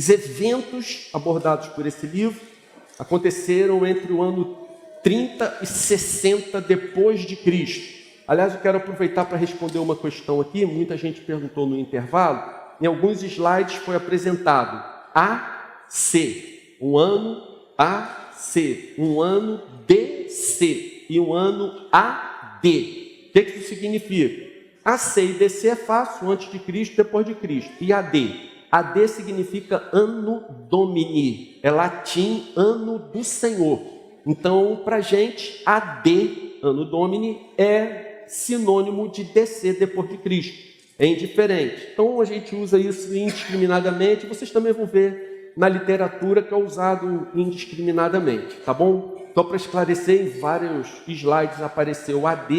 Os eventos abordados por esse livro aconteceram entre o ano 30 e 60 depois de Cristo. Aliás, eu quero aproveitar para responder uma questão aqui. Muita gente perguntou no intervalo. Em alguns slides foi apresentado AC, um ano AC, um ano DC e um ano AD. O que isso significa? AC e DC é fácil, antes de Cristo, depois de Cristo. E AD? AD significa Anno Domini, é latim Ano do Senhor. Então, para a gente, AD, Anno Domini, é sinônimo de DC depois de Cristo. É indiferente. Então, a gente usa isso indiscriminadamente. Vocês também vão ver na literatura que é usado indiscriminadamente, tá bom? Só para esclarecer, em vários slides apareceu AD,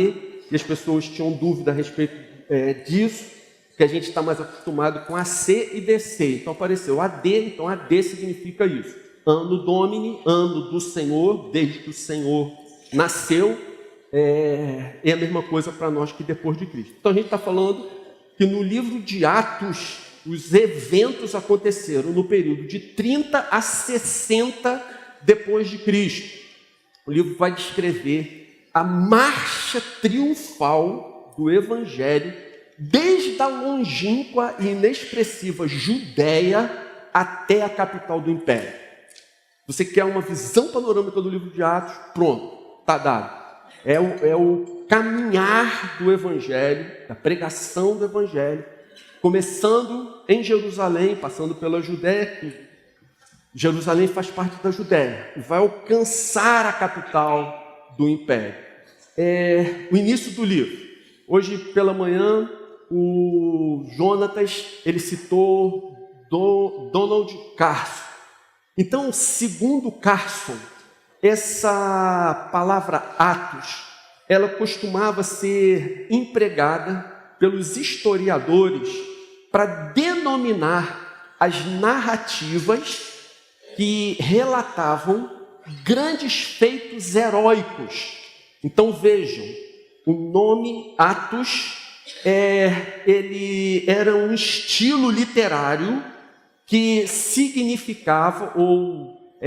e as pessoas tinham dúvida a respeito disso, que a gente está mais acostumado com AC e DC. Então apareceu AD, então AD significa isso. Anno Domini, ano do Senhor, desde que o Senhor nasceu, é a mesma coisa para nós que depois de Cristo. Então a gente está falando que no livro de Atos, os eventos aconteceram no período de 30 a 60 depois de Cristo. O livro vai descrever a marcha triunfal do Evangelho desde a longínqua e inexpressiva Judéia até a capital do Império. Você quer uma visão panorâmica do livro de Atos? Pronto, está dado. É o caminhar do Evangelho, da pregação do Evangelho, começando em Jerusalém, passando pela Judéia, que Jerusalém faz parte da Judéia, e vai alcançar a capital do Império. O início do livro. Hoje pela manhã, o Jonatas, ele citou Donald Carson. Então, segundo Carson, essa palavra Atos, ela costumava ser empregada pelos historiadores para denominar as narrativas que relatavam grandes feitos heróicos. Então vejam, o nome Atos ele era um estilo literário que significava ou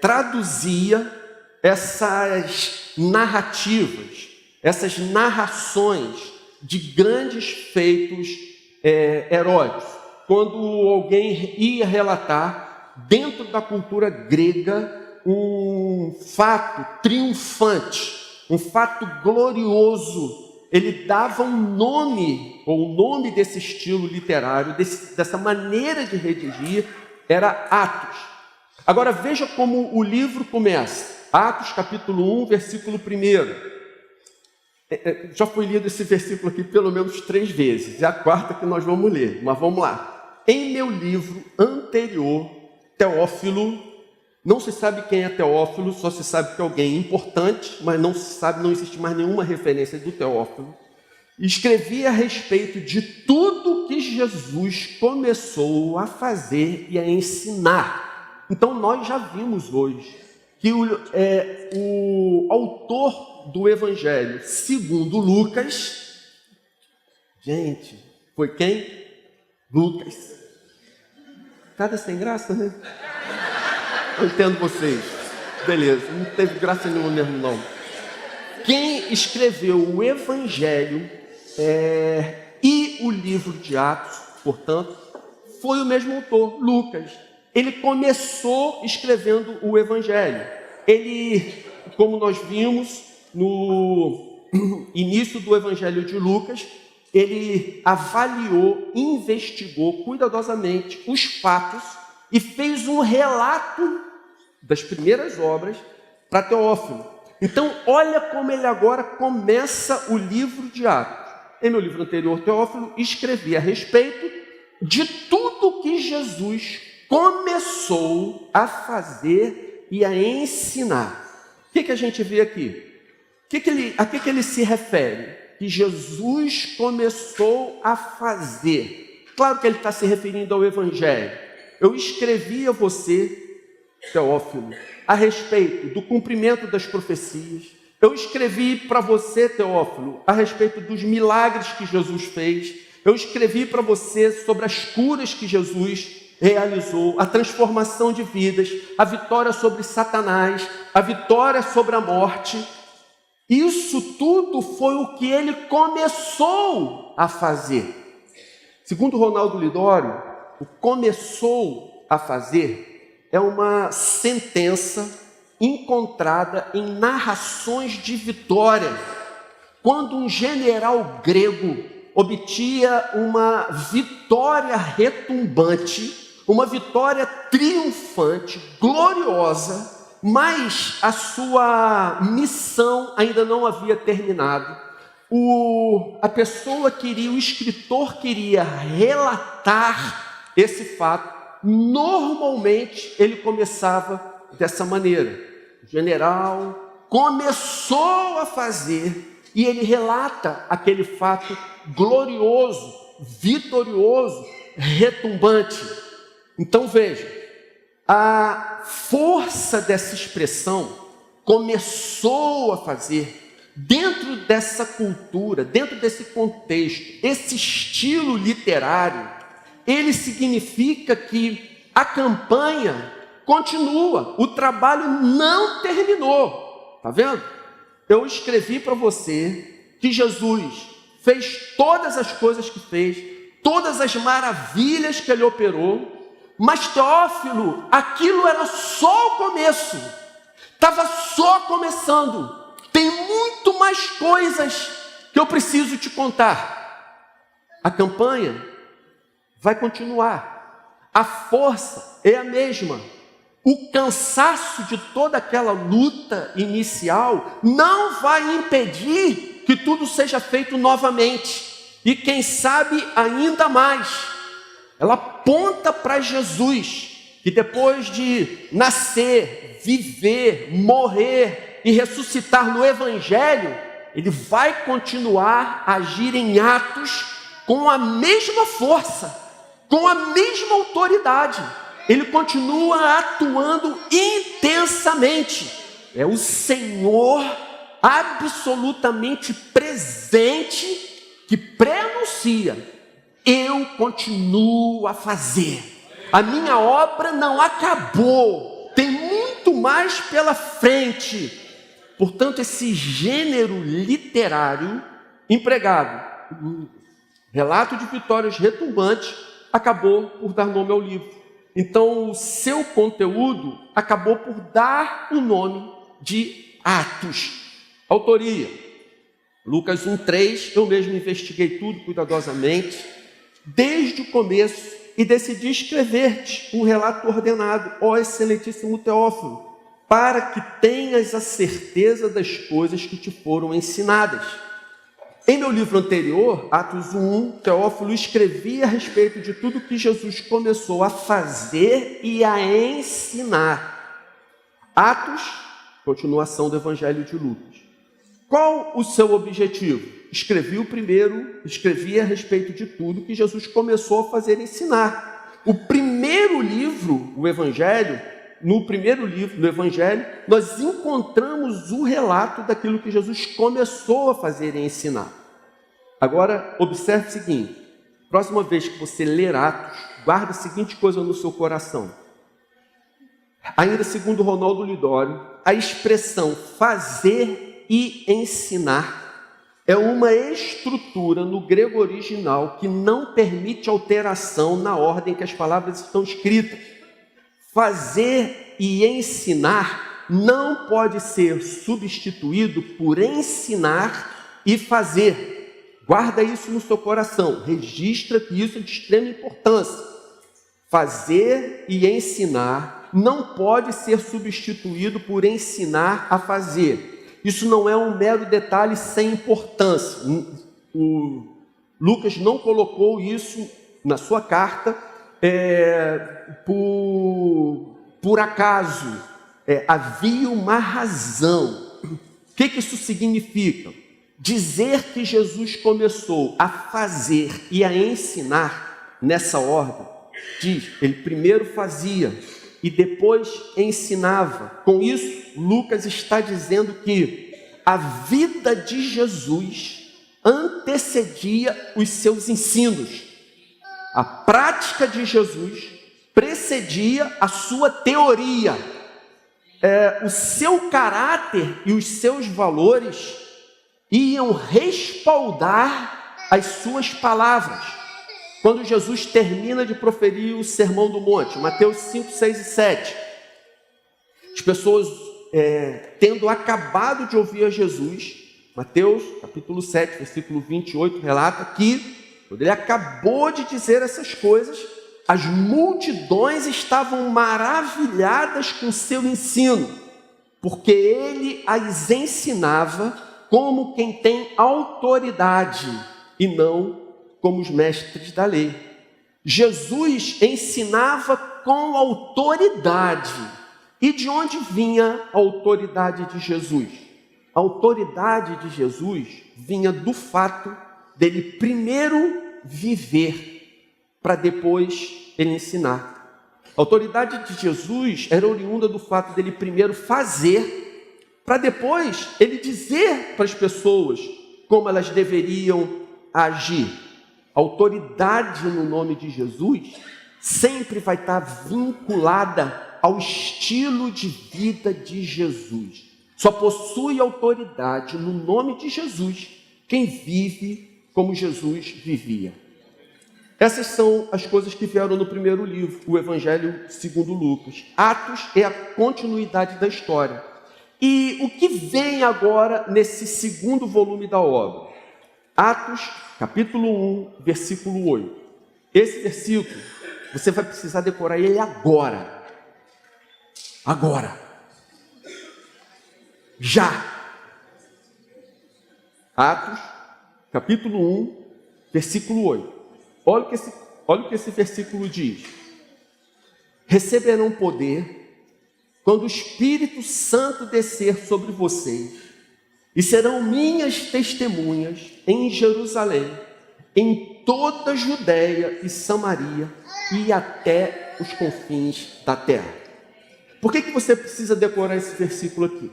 traduzia essas narrativas, essas narrações de grandes feitos heróicos. Quando alguém ia relatar, dentro da cultura grega, um fato triunfante, um fato glorioso, ele dava um nome, ou o nome desse estilo literário, dessa maneira de redigir, era Atos. Agora veja como o livro começa. Atos capítulo 1, versículo 1. Já foi lido esse versículo aqui pelo menos 3 vezes. É a quarta que nós vamos ler, mas vamos lá. Em meu livro anterior, Teófilo, não se sabe quem é Teófilo, só se sabe que é alguém importante, mas não se sabe, não existe mais nenhuma referência do Teófilo. Escrevi a respeito de tudo que Jesus começou a fazer e a ensinar. Então nós já vimos hoje que o autor do Evangelho, segundo Lucas, gente, foi quem? Lucas. Cada sem graça, né? Eu entendo vocês. Beleza, não teve graça nenhuma mesmo, não. Quem escreveu o Evangelho e o livro de Atos, portanto, foi o mesmo autor, Lucas. Ele começou escrevendo o Evangelho. Ele, como nós vimos no início do Evangelho de Lucas, ele avaliou, investigou cuidadosamente os fatos e fez um relato das primeiras obras para Teófilo. Então, olha como ele agora começa o livro de Atos. Em meu livro anterior, Teófilo, escrevi a respeito de tudo que Jesus começou a fazer e a ensinar. O que a gente vê aqui? A que ele se refere? Que Jesus começou a fazer. Claro que ele está se referindo ao Evangelho. Eu escrevi a você, Teófilo, a respeito do cumprimento das profecias. Eu escrevi para você, Teófilo, a respeito dos milagres que Jesus fez. Eu escrevi para você sobre as curas que Jesus realizou, a transformação de vidas, a vitória sobre Satanás, a vitória sobre a morte. Isso tudo foi o que ele começou a fazer. Segundo Ronaldo Lidório, o começou a fazer é uma sentença encontrada em narrações de vitória. Quando um general grego obtinha uma vitória retumbante, uma vitória triunfante, gloriosa, mas a sua missão ainda não havia terminado. A pessoa queria, o escritor queria relatar esse fato. Normalmente ele começava dessa maneira. O general começou a fazer e ele relata aquele fato glorioso, vitorioso, retumbante. Então veja, a força dessa expressão começou a fazer, dentro dessa cultura, dentro desse contexto, esse estilo literário, ele significa que a campanha continua, o trabalho não terminou. Está vendo? Eu escrevi para você que Jesus fez todas as coisas que fez, todas as maravilhas que ele operou, mas Teófilo, aquilo era só o começo, estava só começando. Tem muito mais coisas que eu preciso te contar. A campanha vai continuar, a força é a mesma. O cansaço de toda aquela luta inicial não vai impedir que tudo seja feito novamente. E quem sabe ainda mais. Ela aponta para Jesus, que depois de nascer, viver, morrer e ressuscitar no Evangelho, ele vai continuar a agir em atos com a mesma força, com a mesma autoridade. Ele continua atuando intensamente. É o Senhor absolutamente presente que preanuncia: eu continuo a fazer. A minha obra não acabou. Tem muito mais pela frente. Portanto, esse gênero literário empregado, relato de vitórias retumbantes, acabou por dar nome ao livro. Então, o seu conteúdo acabou por dar o nome de Atos. Autoria: Lucas 1:3. Eu mesmo investiguei tudo cuidadosamente, desde o começo, e decidi escrever-te um relato ordenado, ó excelentíssimo Teófilo, para que tenhas a certeza das coisas que te foram ensinadas. Em meu livro anterior, Atos 1, Teófilo escrevia a respeito de tudo que Jesus começou a fazer e a ensinar. Atos, continuação do Evangelho de Lucas. Qual o seu objetivo? Escrevi o primeiro, escrevi a respeito de tudo que Jesus começou a fazer e ensinar. O primeiro livro, o Evangelho, no primeiro livro do Evangelho, nós encontramos o relato daquilo que Jesus começou a fazer e ensinar. Agora, observe o seguinte: próxima vez que você ler Atos, guarda a seguinte coisa no seu coração. Ainda segundo Ronaldo Lidório, a expressão fazer e ensinar é uma estrutura no grego original que não permite alteração na ordem que as palavras estão escritas. Fazer e ensinar não pode ser substituído por ensinar e fazer. Guarda isso no seu coração, registra que isso é de extrema importância. Fazer e ensinar não pode ser substituído por ensinar a fazer. Isso não é um mero detalhe sem importância. O Lucas não colocou isso na sua carta por acaso. Havia uma razão. O que isso significa? Dizer que Jesus começou a fazer e a ensinar nessa ordem, diz, ele primeiro fazia e depois ensinava. Com isso, Lucas está dizendo que a vida de Jesus antecedia os seus ensinos. A prática de Jesus precedia a sua teoria. O seu caráter e os seus valores iam respaldar as suas palavras. Quando Jesus termina de proferir o Sermão do Monte, Mateus 5, 6 e 7, as pessoas, tendo acabado de ouvir a Jesus, Mateus capítulo 7, versículo 28, relata que, quando ele acabou de dizer essas coisas, as multidões estavam maravilhadas com seu ensino, porque ele as ensinava como quem tem autoridade e não como os mestres da lei. Jesus ensinava com autoridade. E de onde vinha a autoridade de Jesus? A autoridade de Jesus vinha do fato dele primeiro viver, para depois ele ensinar. A autoridade de Jesus era oriunda do fato dele primeiro fazer, para depois ele dizer para as pessoas como elas deveriam agir. A autoridade no nome de Jesus sempre vai estar vinculada ao estilo de vida de Jesus. Só possui autoridade no nome de Jesus quem vive como Jesus vivia. Essas são as coisas que vieram no primeiro livro, o Evangelho segundo Lucas. Atos é a continuidade da história. E o que vem agora nesse segundo volume da obra? Atos, capítulo 1, versículo 8. Esse versículo, você vai precisar decorar ele agora. Agora. Já. Atos, capítulo 1, versículo 8. Olha o que esse versículo diz. Receberão poder quando o Espírito Santo descer sobre vocês, e serão minhas testemunhas em Jerusalém, em toda a Judéia e Samaria e até os confins da terra. Por que você precisa decorar esse versículo aqui?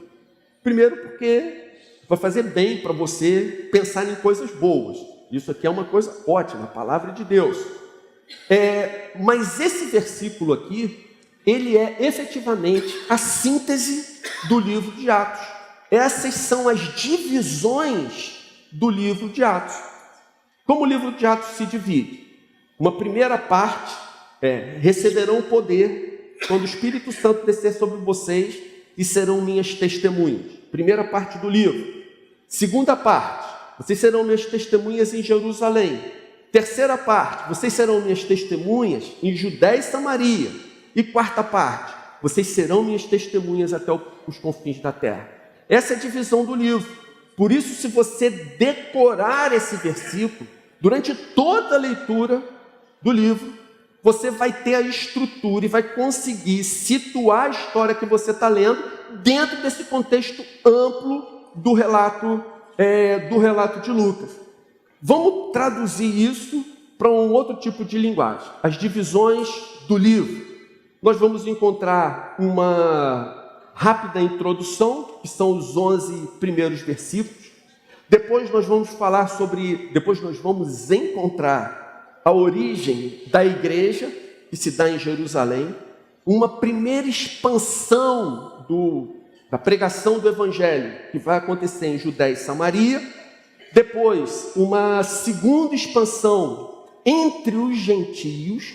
Primeiro porque vai fazer bem para você pensar em coisas boas. Isso aqui é uma coisa ótima, a palavra de Deus. Mas esse versículo aqui, ele é efetivamente a síntese do livro de Atos. Essas são as divisões do livro de Atos. Como o livro de Atos se divide? Uma primeira parte receberão poder quando o Espírito Santo descer sobre vocês e serão minhas testemunhas. Primeira parte do livro. Segunda parte, vocês serão minhas testemunhas em Jerusalém. Terceira parte, vocês serão minhas testemunhas em Judéia e Samaria. E quarta parte, vocês serão minhas testemunhas até os confins da terra. Essa é a divisão do livro. Por isso, se você decorar esse versículo, durante toda a leitura do livro, você vai ter a estrutura e vai conseguir situar a história que você está lendo dentro desse contexto amplo do relato de Lucas. Vamos traduzir isso para um outro tipo de linguagem. As divisões do livro. Nós vamos encontrar uma rápida introdução, que são os 11 primeiros versículos. Depois nós vamos encontrar a origem da igreja, que se dá em Jerusalém, uma primeira expansão da pregação do Evangelho, que vai acontecer em Judéia e Samaria. Depois, uma segunda expansão entre os gentios.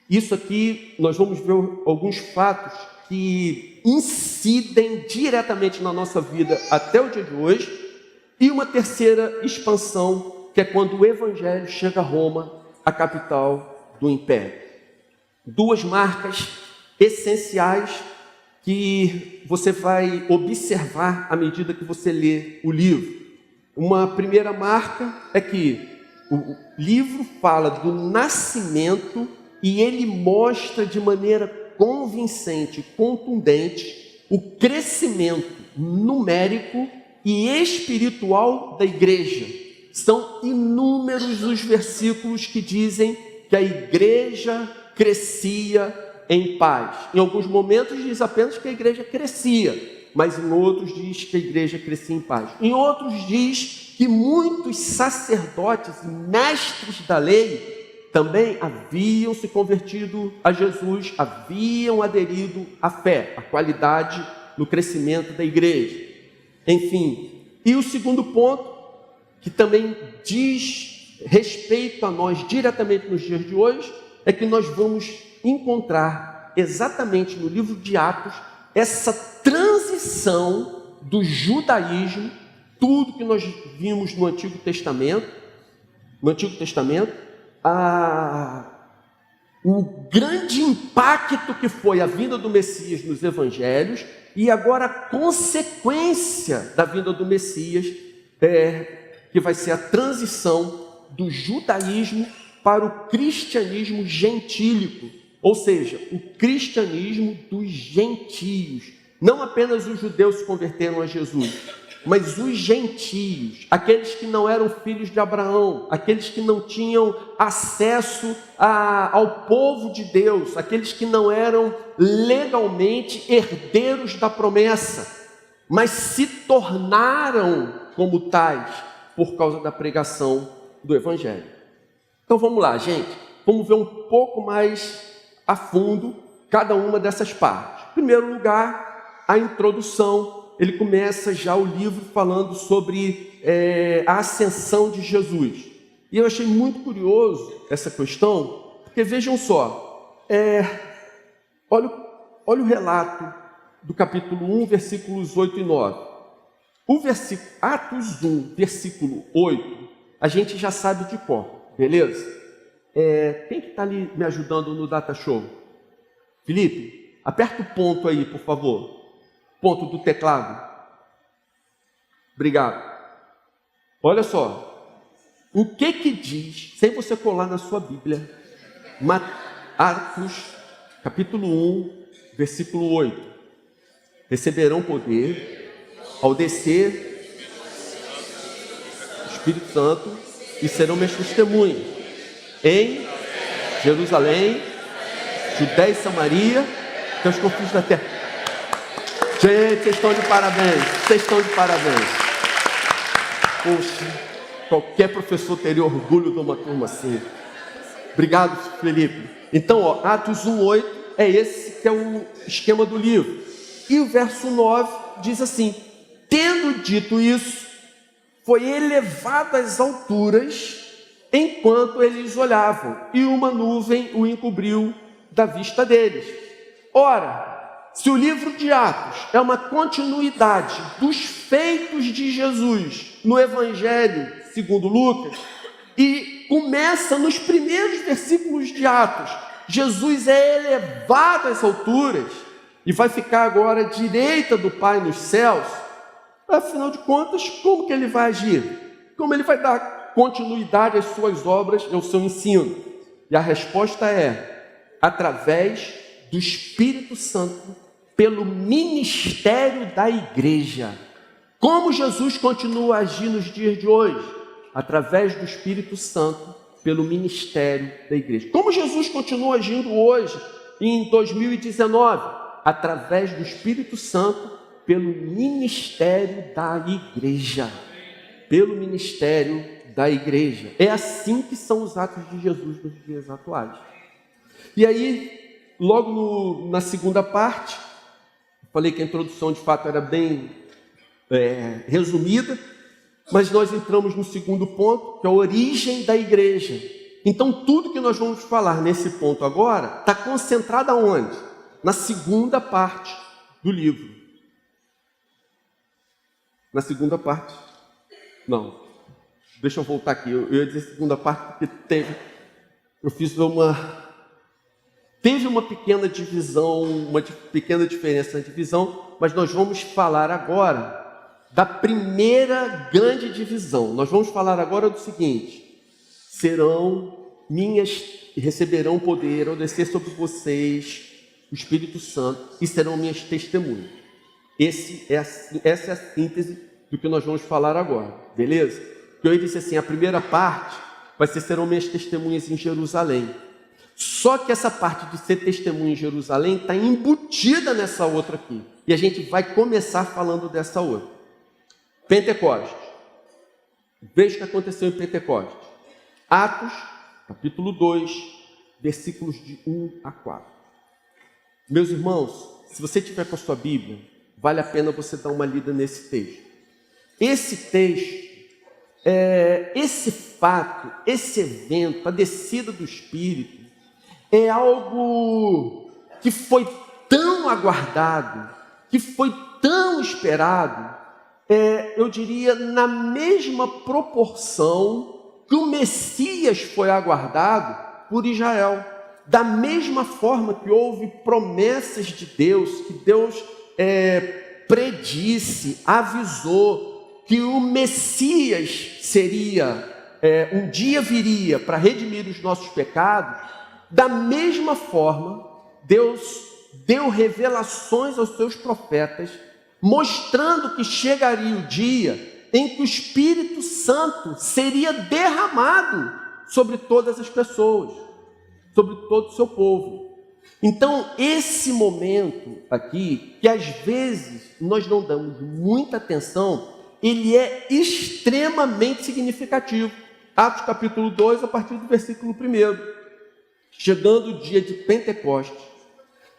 Isso aqui, nós vamos ver alguns fatos que incidem diretamente na nossa vida até o dia de hoje. E uma terceira expansão, que é quando o Evangelho chega a Roma, a capital do Império. Duas marcas essenciais que você vai observar à medida que você lê o livro. Uma primeira marca é que o livro fala do nascimento e ele mostra de maneira convincente, contundente, o crescimento numérico e espiritual da igreja. São inúmeros os versículos que dizem que a igreja crescia em paz. Em alguns momentos diz apenas que a igreja crescia, mas em outros diz que a igreja crescia em paz. Em outros diz que muitos sacerdotes e mestres da lei também haviam se convertido a Jesus, haviam aderido à fé, à qualidade no crescimento da igreja. Enfim, e o segundo ponto, que também diz respeito a nós diretamente nos dias de hoje, é que nós vamos encontrar exatamente no livro de Atos essa transição do judaísmo, tudo que nós vimos no Antigo Testamento, o grande impacto que foi a vinda do Messias nos evangelhos e agora a consequência da vinda do Messias, que vai ser a transição do judaísmo para o cristianismo gentílico, ou seja, o cristianismo dos gentios. Não apenas os judeus se converteram a Jesus, mas os gentios, aqueles que não eram filhos de Abraão, aqueles que não tinham acesso ao povo de Deus, aqueles que não eram legalmente herdeiros da promessa, mas se tornaram como tais por causa da pregação do Evangelho. Então vamos lá, gente, vamos ver um pouco mais a fundo cada uma dessas partes. Em primeiro lugar, a introdução. Ele começa já o livro falando sobre a ascensão de Jesus. E eu achei muito curioso essa questão, porque vejam só, olha o relato do capítulo 1, versículos 8 e 9. Atos 1, versículo 8, a gente já sabe de cor, beleza? Quem que está ali me ajudando no Data Show? Felipe, aperta o ponto aí, por favor. Ponto do teclado. Obrigado. Olha só. O que diz, sem você colar na sua Bíblia, Atos, capítulo 1, versículo 8. Receberão poder ao descer o Espírito Santo e serão meus testemunhas em Jerusalém, Judéia e Samaria, até os confins da terra. Gente, vocês estão de parabéns, Poxa, qualquer professor teria orgulho de uma turma assim. Obrigado, Felipe. Então, Atos 1:8 é esse que é o esquema do livro. E o verso 9 diz assim: tendo dito isso, foi elevado às alturas enquanto eles olhavam, e uma nuvem o encobriu da vista deles. Ora, se o livro de Atos é uma continuidade dos feitos de Jesus no Evangelho segundo Lucas, e começa nos primeiros versículos de Atos, Jesus é elevado às alturas e vai ficar agora à direita do Pai nos céus, afinal de contas, como que ele vai agir? Como ele vai dar continuidade às suas obras e ao seu ensino? E a resposta é: através do Espírito Santo, pelo ministério da igreja. Como Jesus continua a agir nos dias de hoje? Através do Espírito Santo, pelo ministério da igreja. Como Jesus continua agindo hoje, em 2019? Através do Espírito Santo, pelo ministério da igreja. Pelo ministério da igreja. É assim que são os atos de Jesus nos dias atuais. E aí, logo na segunda parte, falei que a introdução de fato era bem resumida, mas nós entramos no segundo ponto, que é a origem da igreja. Então tudo que nós vamos falar nesse ponto agora está concentrado aonde? Na segunda parte do livro. Na segunda parte. Não, deixa eu voltar aqui. Eu ia dizer segunda parte porque teve uma pequena divisão, uma pequena diferença na divisão, mas nós vamos falar agora da primeira grande divisão. Nós vamos falar agora do seguinte: receberão poder ao descer sobre vocês o Espírito Santo e serão minhas testemunhas. Essa é a síntese do que nós vamos falar agora, beleza? Que eu disse assim, a primeira parte vai ser: serão minhas testemunhas em Jerusalém. Só que essa parte de ser testemunha em Jerusalém está embutida nessa outra aqui. E a gente vai começar falando dessa outra. Pentecostes. Veja o que aconteceu em Pentecostes. Atos, capítulo 2, versículos de 1 a 4. Meus irmãos, se você tiver com a sua Bíblia, vale a pena você dar uma lida nesse texto. Esse texto, esse fato, esse evento, a descida do Espírito, é algo que foi tão aguardado, que foi tão esperado, eu diria, na mesma proporção que o Messias foi aguardado por Israel. Da mesma forma que houve promessas de Deus, que Deus predisse, avisou que o Messias seria, um dia viria para redimir os nossos pecados, da mesma forma, Deus deu revelações aos seus profetas, mostrando que chegaria o dia em que o Espírito Santo seria derramado sobre todas as pessoas, sobre todo o seu povo. Então, esse momento aqui, que às vezes nós não damos muita atenção, ele é extremamente significativo. Atos capítulo 2, a partir do versículo 1. Chegando o dia de Pentecostes,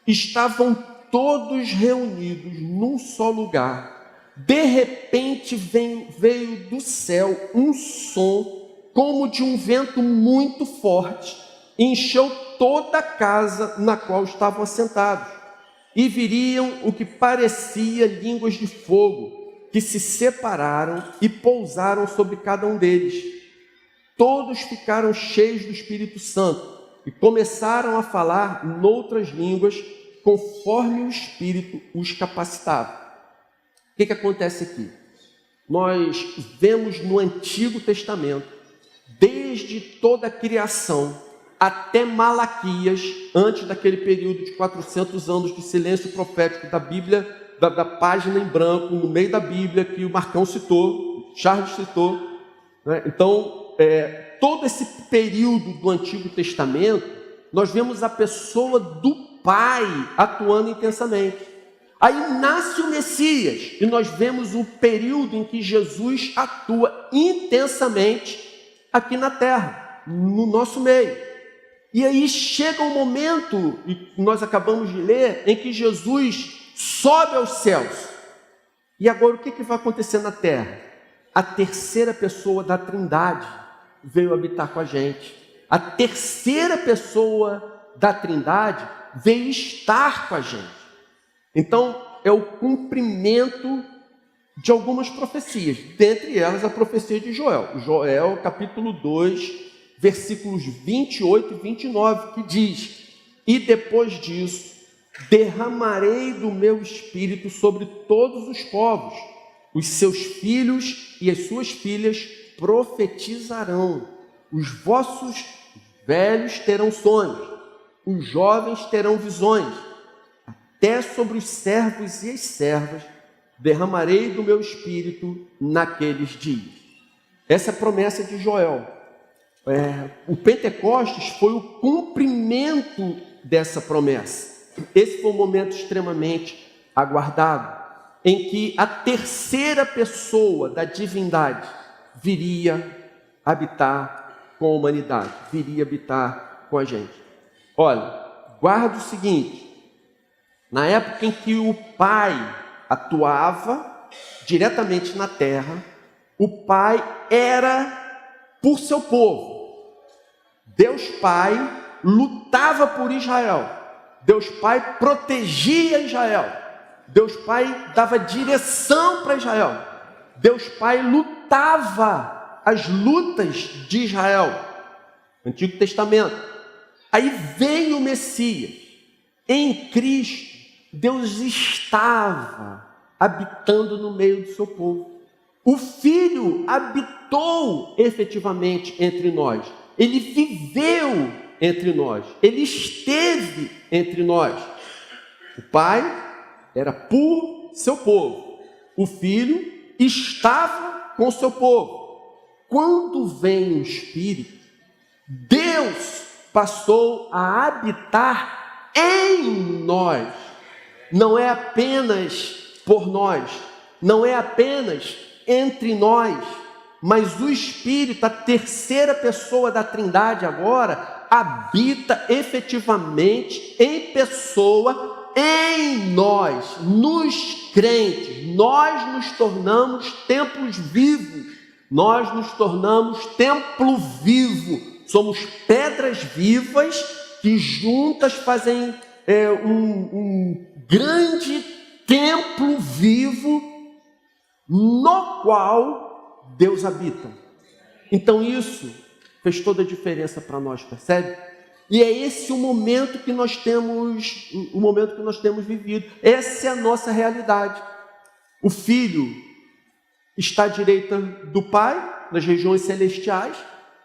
estavam todos reunidos num só lugar. De repente veio do céu um som como de um vento muito forte, e encheu toda a casa na qual estavam assentados. E viriam o que parecia línguas de fogo, que se separaram e pousaram sobre cada um deles. Todos ficaram cheios do Espírito Santo e começaram a falar noutras línguas, conforme o Espírito os capacitava. O que acontece aqui? Nós vemos no Antigo Testamento, desde toda a criação até Malaquias, antes daquele período de 400 anos de silêncio profético da Bíblia, da página em branco, no meio da Bíblia, que o Marcão citou, Charles citou, né? Então, todo esse período do Antigo Testamento, nós vemos a pessoa do Pai atuando intensamente. Aí nasce o Messias, e nós vemos o período em que Jesus atua intensamente aqui na terra, no nosso meio. E aí chega um momento, e nós acabamos de ler, em que Jesus sobe aos céus. E agora o que vai acontecer na terra? A terceira pessoa da Trindade veio habitar com a gente. A terceira pessoa da Trindade veio estar com a gente. Então, é o cumprimento de algumas profecias, dentre elas a profecia de Joel. Joel, capítulo 2, versículos 28 e 29, que diz: e depois disso, derramarei do meu espírito sobre todos os povos. Os seus filhos e as suas filhas profetizarão. Os vossos velhos terão sonhos. Os jovens terão visões. Até sobre os servos e as servas derramarei do meu espírito naqueles dias. Essa é a promessa de Joel. O Pentecostes foi o cumprimento dessa promessa. Esse foi um momento extremamente aguardado, em que a terceira pessoa da divindade viria habitar com a humanidade, viria habitar com a gente. Olha, guarda o seguinte: na época em que o Pai atuava diretamente na terra, o Pai era por seu povo. Deus Pai lutava por Israel. Deus Pai protegia Israel. Deus Pai dava direção para Israel. Deus Pai lutava as lutas de Israel. Antigo Testamento. Aí vem o Messias. Em Cristo, Deus estava habitando no meio do seu povo. O Filho habitou efetivamente entre nós. Ele viveu entre nós. Ele esteve entre nós. O Pai era por seu povo. O Filho estava com seu povo. Quando vem o Espírito, Deus passou a habitar em nós. Não é apenas por nós, não é apenas entre nós, mas o Espírito, a terceira pessoa da Trindade agora, habita efetivamente em pessoa em nós, nos crentes. Nós nos tornamos templos vivos, nós nos tornamos templo vivo, somos pedras vivas que juntas fazem um grande templo vivo no qual Deus habita. Então isso fez toda a diferença para nós, percebe? E é esse o momento que nós temos, vivido. Essa é a nossa realidade. O Filho está à direita do Pai, nas regiões celestiais,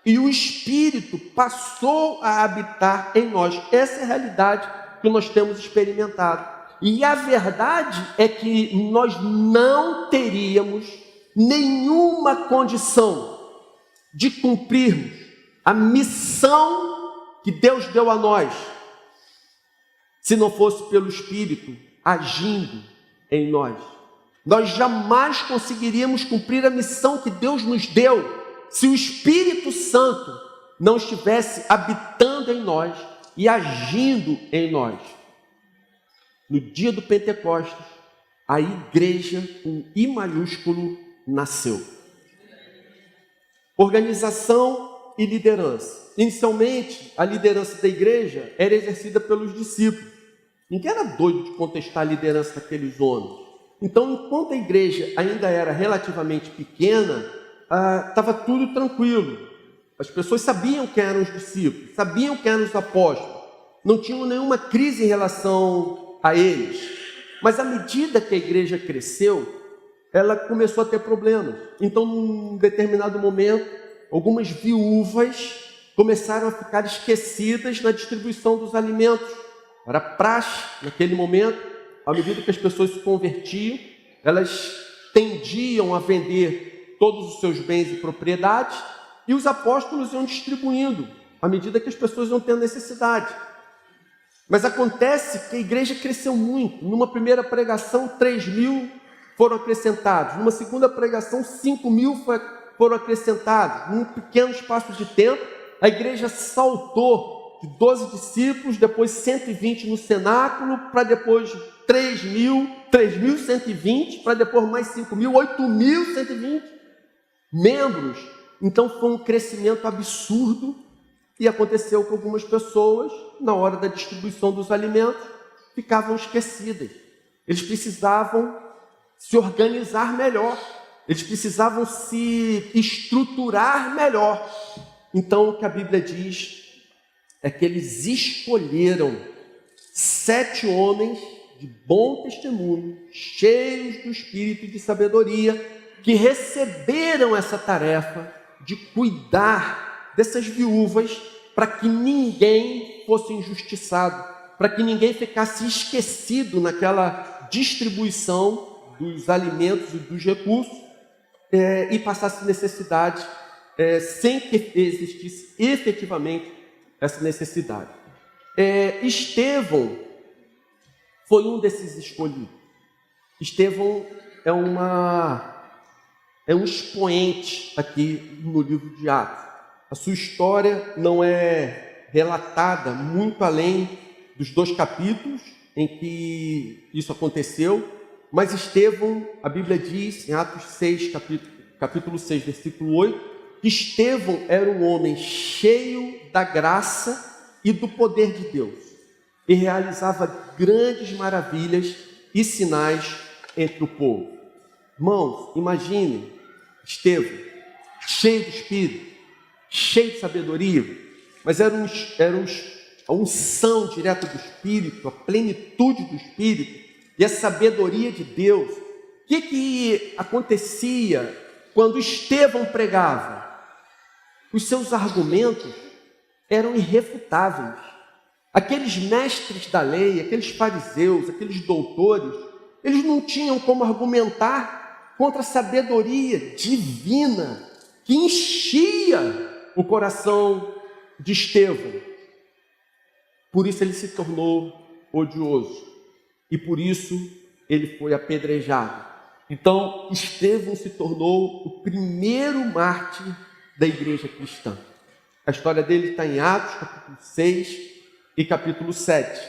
e o Espírito passou a habitar em nós. Essa é a realidade que nós temos experimentado. E a verdade é que nós não teríamos nenhuma condição de cumprirmos a missão que Deus deu a nós, se não fosse pelo Espírito agindo em nós. Nós jamais conseguiríamos cumprir a missão que Deus nos deu se o Espírito Santo não estivesse habitando em nós e agindo em nós. No dia do Pentecostes, a igreja com I maiúsculo nasceu. Organização e liderança. Inicialmente, a liderança da igreja era exercida pelos discípulos. Ninguém era doido de contestar a liderança daqueles homens. Então, enquanto a igreja ainda era relativamente pequena, estava tudo tranquilo. As pessoas sabiam quem eram os discípulos, sabiam quem eram os apóstolos. Não tinham nenhuma crise em relação a eles. Mas à medida que a igreja cresceu, ela começou a ter problemas. Então, num determinado momento, algumas viúvas começaram a ficar esquecidas na distribuição dos alimentos. Era praxe, naquele momento, à medida que as pessoas se convertiam, elas tendiam a vender todos os seus bens e propriedades, e os apóstolos iam distribuindo, à medida que as pessoas iam tendo necessidade. Mas acontece que a igreja cresceu muito. Numa primeira pregação, 3.000 foram acrescentados. Numa segunda pregação, 5.000 foram acrescentados. Num pequeno espaço de tempo, a igreja saltou de 12 discípulos, depois 120 no cenáculo, para depois 3.120, para depois mais 5.000, 8.120 membros. Então foi um crescimento absurdo, e aconteceu que algumas pessoas, na hora da distribuição dos alimentos, ficavam esquecidas. Eles precisavam se organizar melhor, eles precisavam se estruturar melhor. Então, o que a Bíblia diz é que eles escolheram 7 homens de bom testemunho, cheios do espírito e de sabedoria, que receberam essa tarefa de cuidar dessas viúvas, para que ninguém fosse injustiçado, para que ninguém ficasse esquecido naquela distribuição dos alimentos e dos recursos, e passasse necessidade, sem que existisse efetivamente essa necessidade. Estevão foi um desses escolhidos. Estevão é um expoente aqui no livro de Atos. A sua história não é relatada muito além dos 2 capítulos em que isso aconteceu, mas Estevão, a Bíblia diz em Atos 6, capítulo 6, versículo 8, que Estevão era um homem cheio da graça e do poder de Deus, e realizava grandes maravilhas e sinais entre o povo. Irmãos, imagine Estevão, cheio do Espírito, cheio de sabedoria, mas era a unção direta do Espírito, a plenitude do Espírito e a sabedoria de Deus. O que acontecia quando Estevão pregava? Os seus argumentos eram irrefutáveis. Aqueles mestres da lei, aqueles fariseus, aqueles doutores, eles não tinham como argumentar contra a sabedoria divina que enchia o coração de Estevão. Por isso ele se tornou odioso, e por isso ele foi apedrejado. Então, Estevão se tornou o primeiro mártir da igreja cristã. A história dele está em Atos, capítulo 6 e capítulo 7.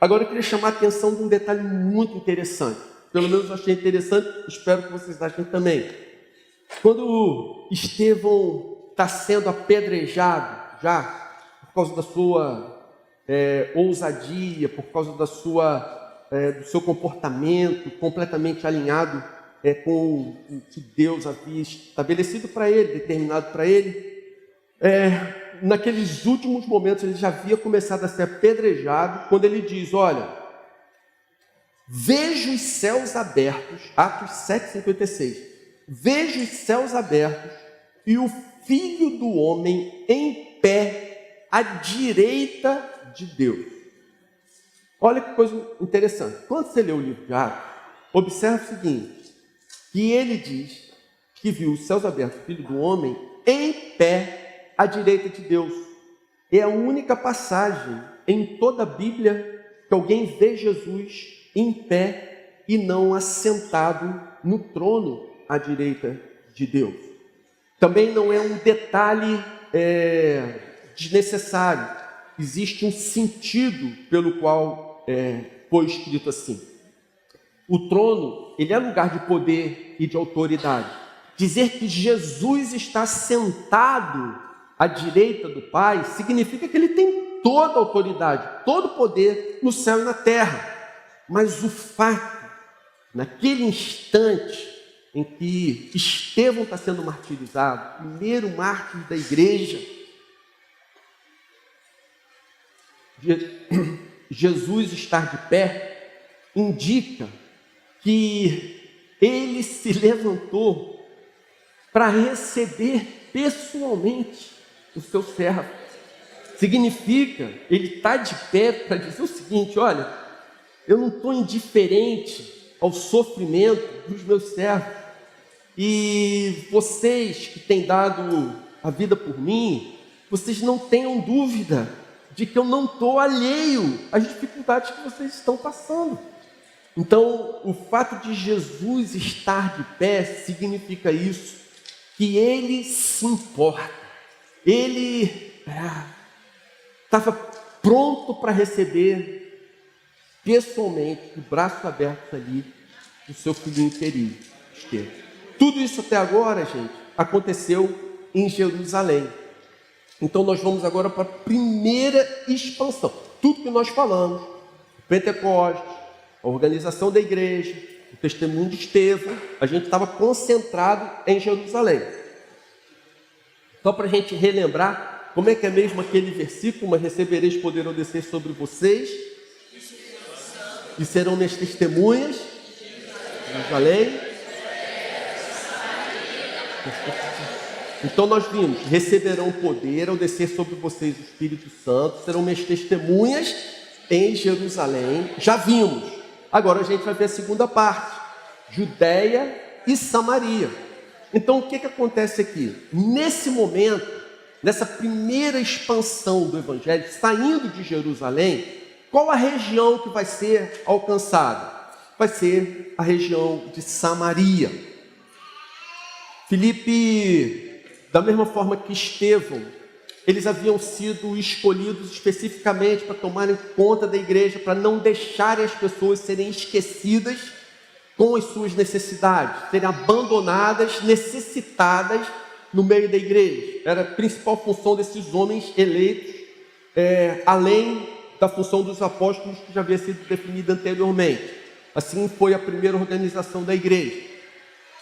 Agora, eu queria chamar a atenção de um detalhe muito interessante. Pelo menos eu achei interessante, espero que vocês achem também. Quando Estevão está sendo apedrejado, já por causa da sua ousadia, por causa do seu comportamento completamente alinhado com o que Deus havia estabelecido para ele, determinado para ele, naqueles últimos momentos ele já havia começado a ser apedrejado, quando ele diz, olha, vejo os céus abertos, Atos 7,56, vejo os céus abertos e o Filho do Homem em pé à direita de Deus. Olha que coisa interessante. Quando você lê o livro de Atos, observe o seguinte, que ele diz que viu os céus abertos, o Filho do Homem em pé à direita de Deus. É a única passagem em toda a Bíblia que alguém vê Jesus em pé e não assentado no trono à direita de Deus. Também não é um detalhe desnecessário. Existe um sentido pelo qual foi escrito assim. O trono, ele é lugar de poder e de autoridade. Dizer que Jesus está sentado à direita do Pai significa que ele tem toda a autoridade, todo o poder no céu e na terra. Mas o fato, naquele instante em que Estevão está sendo martirizado, o primeiro mártir da igreja, Jesus estar de pé, indica que ele se levantou para receber pessoalmente o seu servo. Significa, ele está de pé para dizer o seguinte, olha, eu não estou indiferente ao sofrimento dos meus servos. E vocês que têm dado a vida por mim, vocês não tenham dúvida de que eu não estou alheio às dificuldades que vocês estão passando. Então, o fato de Jesus estar de pé significa isso, que ele se importa. Ele estava pronto para receber pessoalmente, de braços abertos ali, o seu filhinho querido, Estevão. Tudo isso até agora, gente, aconteceu em Jerusalém. Então nós vamos agora para a primeira expansão. Tudo que nós falamos, Pentecostes, a organização da igreja, o testemunho de Estevão, a gente estava concentrado em Jerusalém. Só para a gente relembrar, como é que é mesmo aquele versículo, mas recebereis poder ao descer sobre vocês, e serão minhas testemunhas, Jerusalém. Então nós vimos, receberão poder ao descer sobre vocês o Espírito Santo, serão minhas testemunhas em Jerusalém. Já vimos. Agora a gente vai ver a segunda parte, Judeia e Samaria. Então o que acontece aqui? Nesse momento, nessa primeira expansão do Evangelho, saindo de Jerusalém, qual a região que vai ser alcançada? Vai ser a região de Samaria. Filipe, da mesma forma que Estevão, eles haviam sido escolhidos especificamente para tomarem conta da igreja, para não deixarem as pessoas serem esquecidas com as suas necessidades, serem abandonadas, necessitadas no meio da igreja. Era a principal função desses homens eleitos, além da função dos apóstolos que já havia sido definida anteriormente. Assim foi a primeira organização da igreja.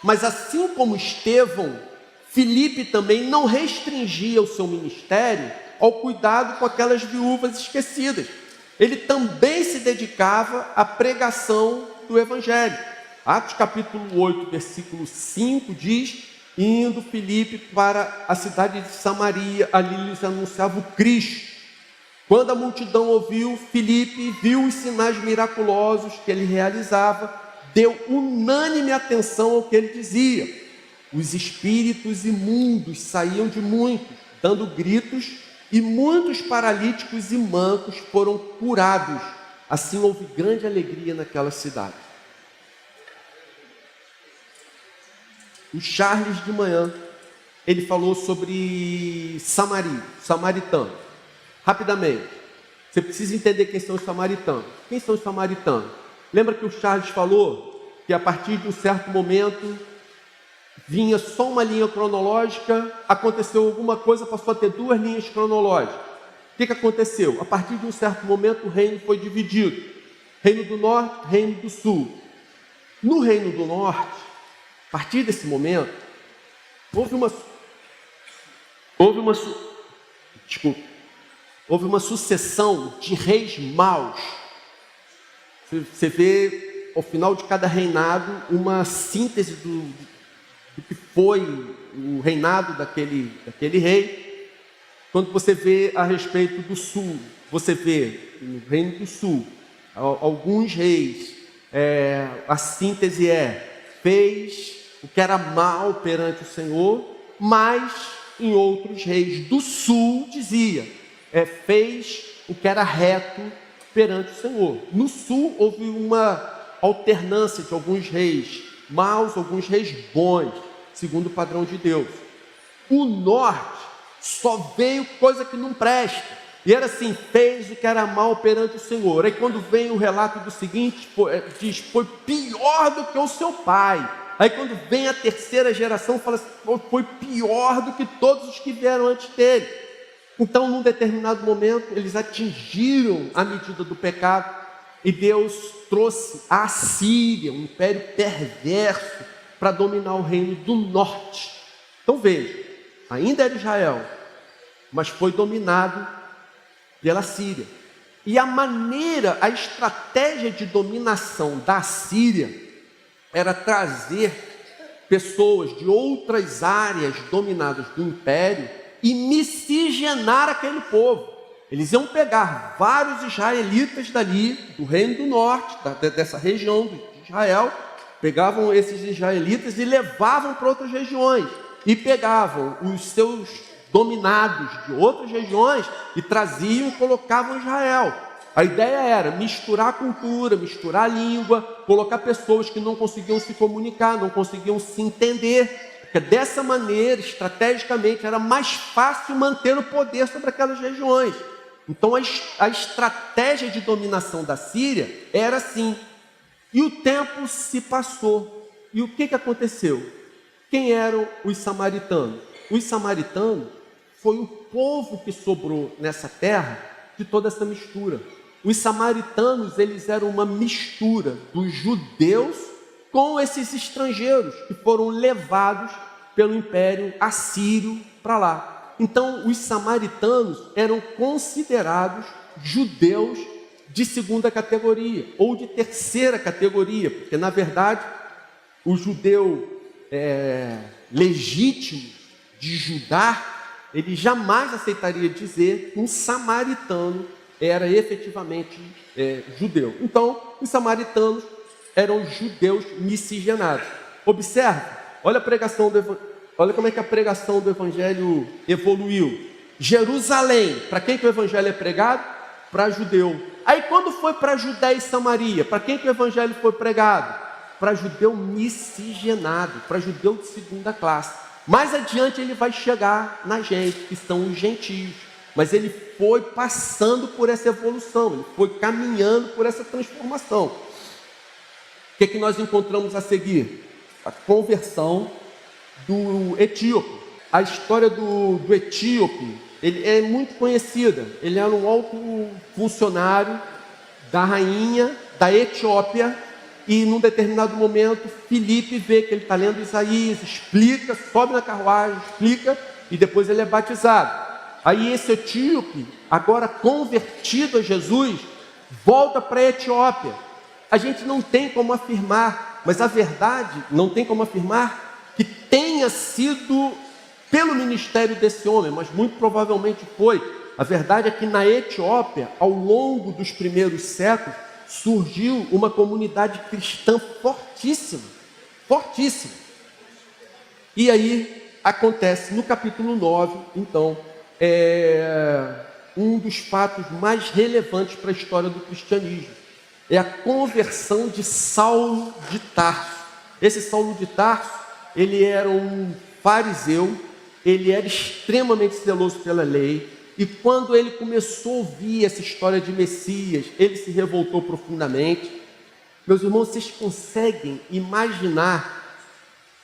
Mas assim como Estevão, Filipe também não restringia o seu ministério ao cuidado com aquelas viúvas esquecidas. Ele também se dedicava à pregação do Evangelho. Atos capítulo 8, versículo 5 diz, indo Filipe para a cidade de Samaria, ali lhes anunciava o Cristo. Quando a multidão ouviu, Filipe viu os sinais miraculosos que ele realizava, deu unânime atenção ao que ele dizia. Os espíritos imundos saíam de muitos, dando gritos, e muitos paralíticos e mancos foram curados. Assim houve grande alegria naquela cidade. o Charles de manhã, ele falou sobre Samaria, samaritano. Rapidamente, você precisa entender quem são os samaritanos. Quem são os samaritanos? Lembra que o Charles falou que a partir de um certo momento vinha só uma linha cronológica, aconteceu alguma coisa, passou a ter duas linhas cronológicas. O que aconteceu? A partir de um certo momento o reino foi dividido. Reino do Norte, Reino do Sul. No Reino do Norte, a partir desse momento, houve uma sucessão de reis maus. Você vê, ao final de cada reinado, uma síntese do que foi o reinado daquele rei. Quando você vê a respeito do Sul, você vê no Reino do Sul, alguns reis, a síntese fez o que era mal perante o Senhor, mas em outros reis do Sul dizia, fez o que era reto perante o Senhor. No Sul houve uma alternância de alguns reis maus, alguns reis bons, segundo o padrão de Deus. O Norte só veio coisa que não presta. E era assim, fez o que era mal perante o Senhor. Aí quando vem o relato do seguinte, diz, foi pior do que o seu pai. Aí quando vem a terceira geração, fala assim, foi pior do que todos os que vieram antes dele. Então, num determinado momento, eles atingiram a medida do pecado e Deus trouxe a Assíria, um império perverso, para dominar o reino do norte. Então veja, ainda era Israel, mas foi dominado pela Síria. E a estratégia de dominação da Síria era trazer pessoas de outras áreas dominadas do império e miscigenar aquele povo. Eles iam pegar vários israelitas dali, do Reino do Norte, dessa região de Israel, pegavam esses israelitas e levavam para outras regiões. E pegavam os seus dominados de outras regiões e traziam e colocavam em Israel. A ideia era misturar a cultura, misturar a língua, colocar pessoas que não conseguiam se comunicar, não conseguiam se entender, porque dessa maneira, estrategicamente, era mais fácil manter o poder sobre aquelas regiões. Então a estratégia de dominação da Síria era assim. E o tempo se passou. E o que aconteceu? Quem eram os samaritanos? Os samaritanos foi o povo que sobrou nessa terra de toda essa mistura. Os samaritanos, eles eram uma mistura dos judeus com esses estrangeiros que foram levados pelo Império Assírio para lá. Então, os samaritanos eram considerados judeus de segunda categoria ou de terceira categoria, porque, na verdade, o judeu legítimo de Judá, ele jamais aceitaria dizer que um samaritano era efetivamente judeu. Então, os samaritanos eram judeus miscigenados. Observe, olha como é que a pregação do evangelho evoluiu. Jerusalém, para quem que o evangelho é pregado? Para judeu. Aí quando foi para Judéia e Samaria, para quem que o evangelho foi pregado? Para judeu miscigenado, para judeu de segunda classe. Mais adiante ele vai chegar na gente, que são os gentios. Mas ele foi passando por essa evolução, ele foi caminhando por essa transformação. O que nós encontramos a seguir? A conversão do etíope. A história do etíope, ele é muito conhecida. Ele era um alto funcionário da rainha da Etiópia. E num determinado momento, Filipe vê que ele está lendo Isaías, explica, sobe na carruagem, explica, e depois ele é batizado. Aí esse etíope, agora convertido a Jesus, volta para a Etiópia. A gente não tem como afirmar, mas a verdade não tem como afirmar que tenha sido pelo ministério desse homem, mas muito provavelmente foi. A verdade é que na Etiópia, ao longo dos primeiros séculos, surgiu uma comunidade cristã fortíssima, fortíssima. E aí acontece no capítulo 9, então, um dos fatos mais relevantes para a história do cristianismo. É a conversão de Saulo de Tarso. Esse Saulo de Tarso ele era um fariseu, ele era extremamente zeloso pela lei, e quando ele começou a ouvir essa história de Messias, ele se revoltou profundamente. Meus irmãos, vocês conseguem imaginar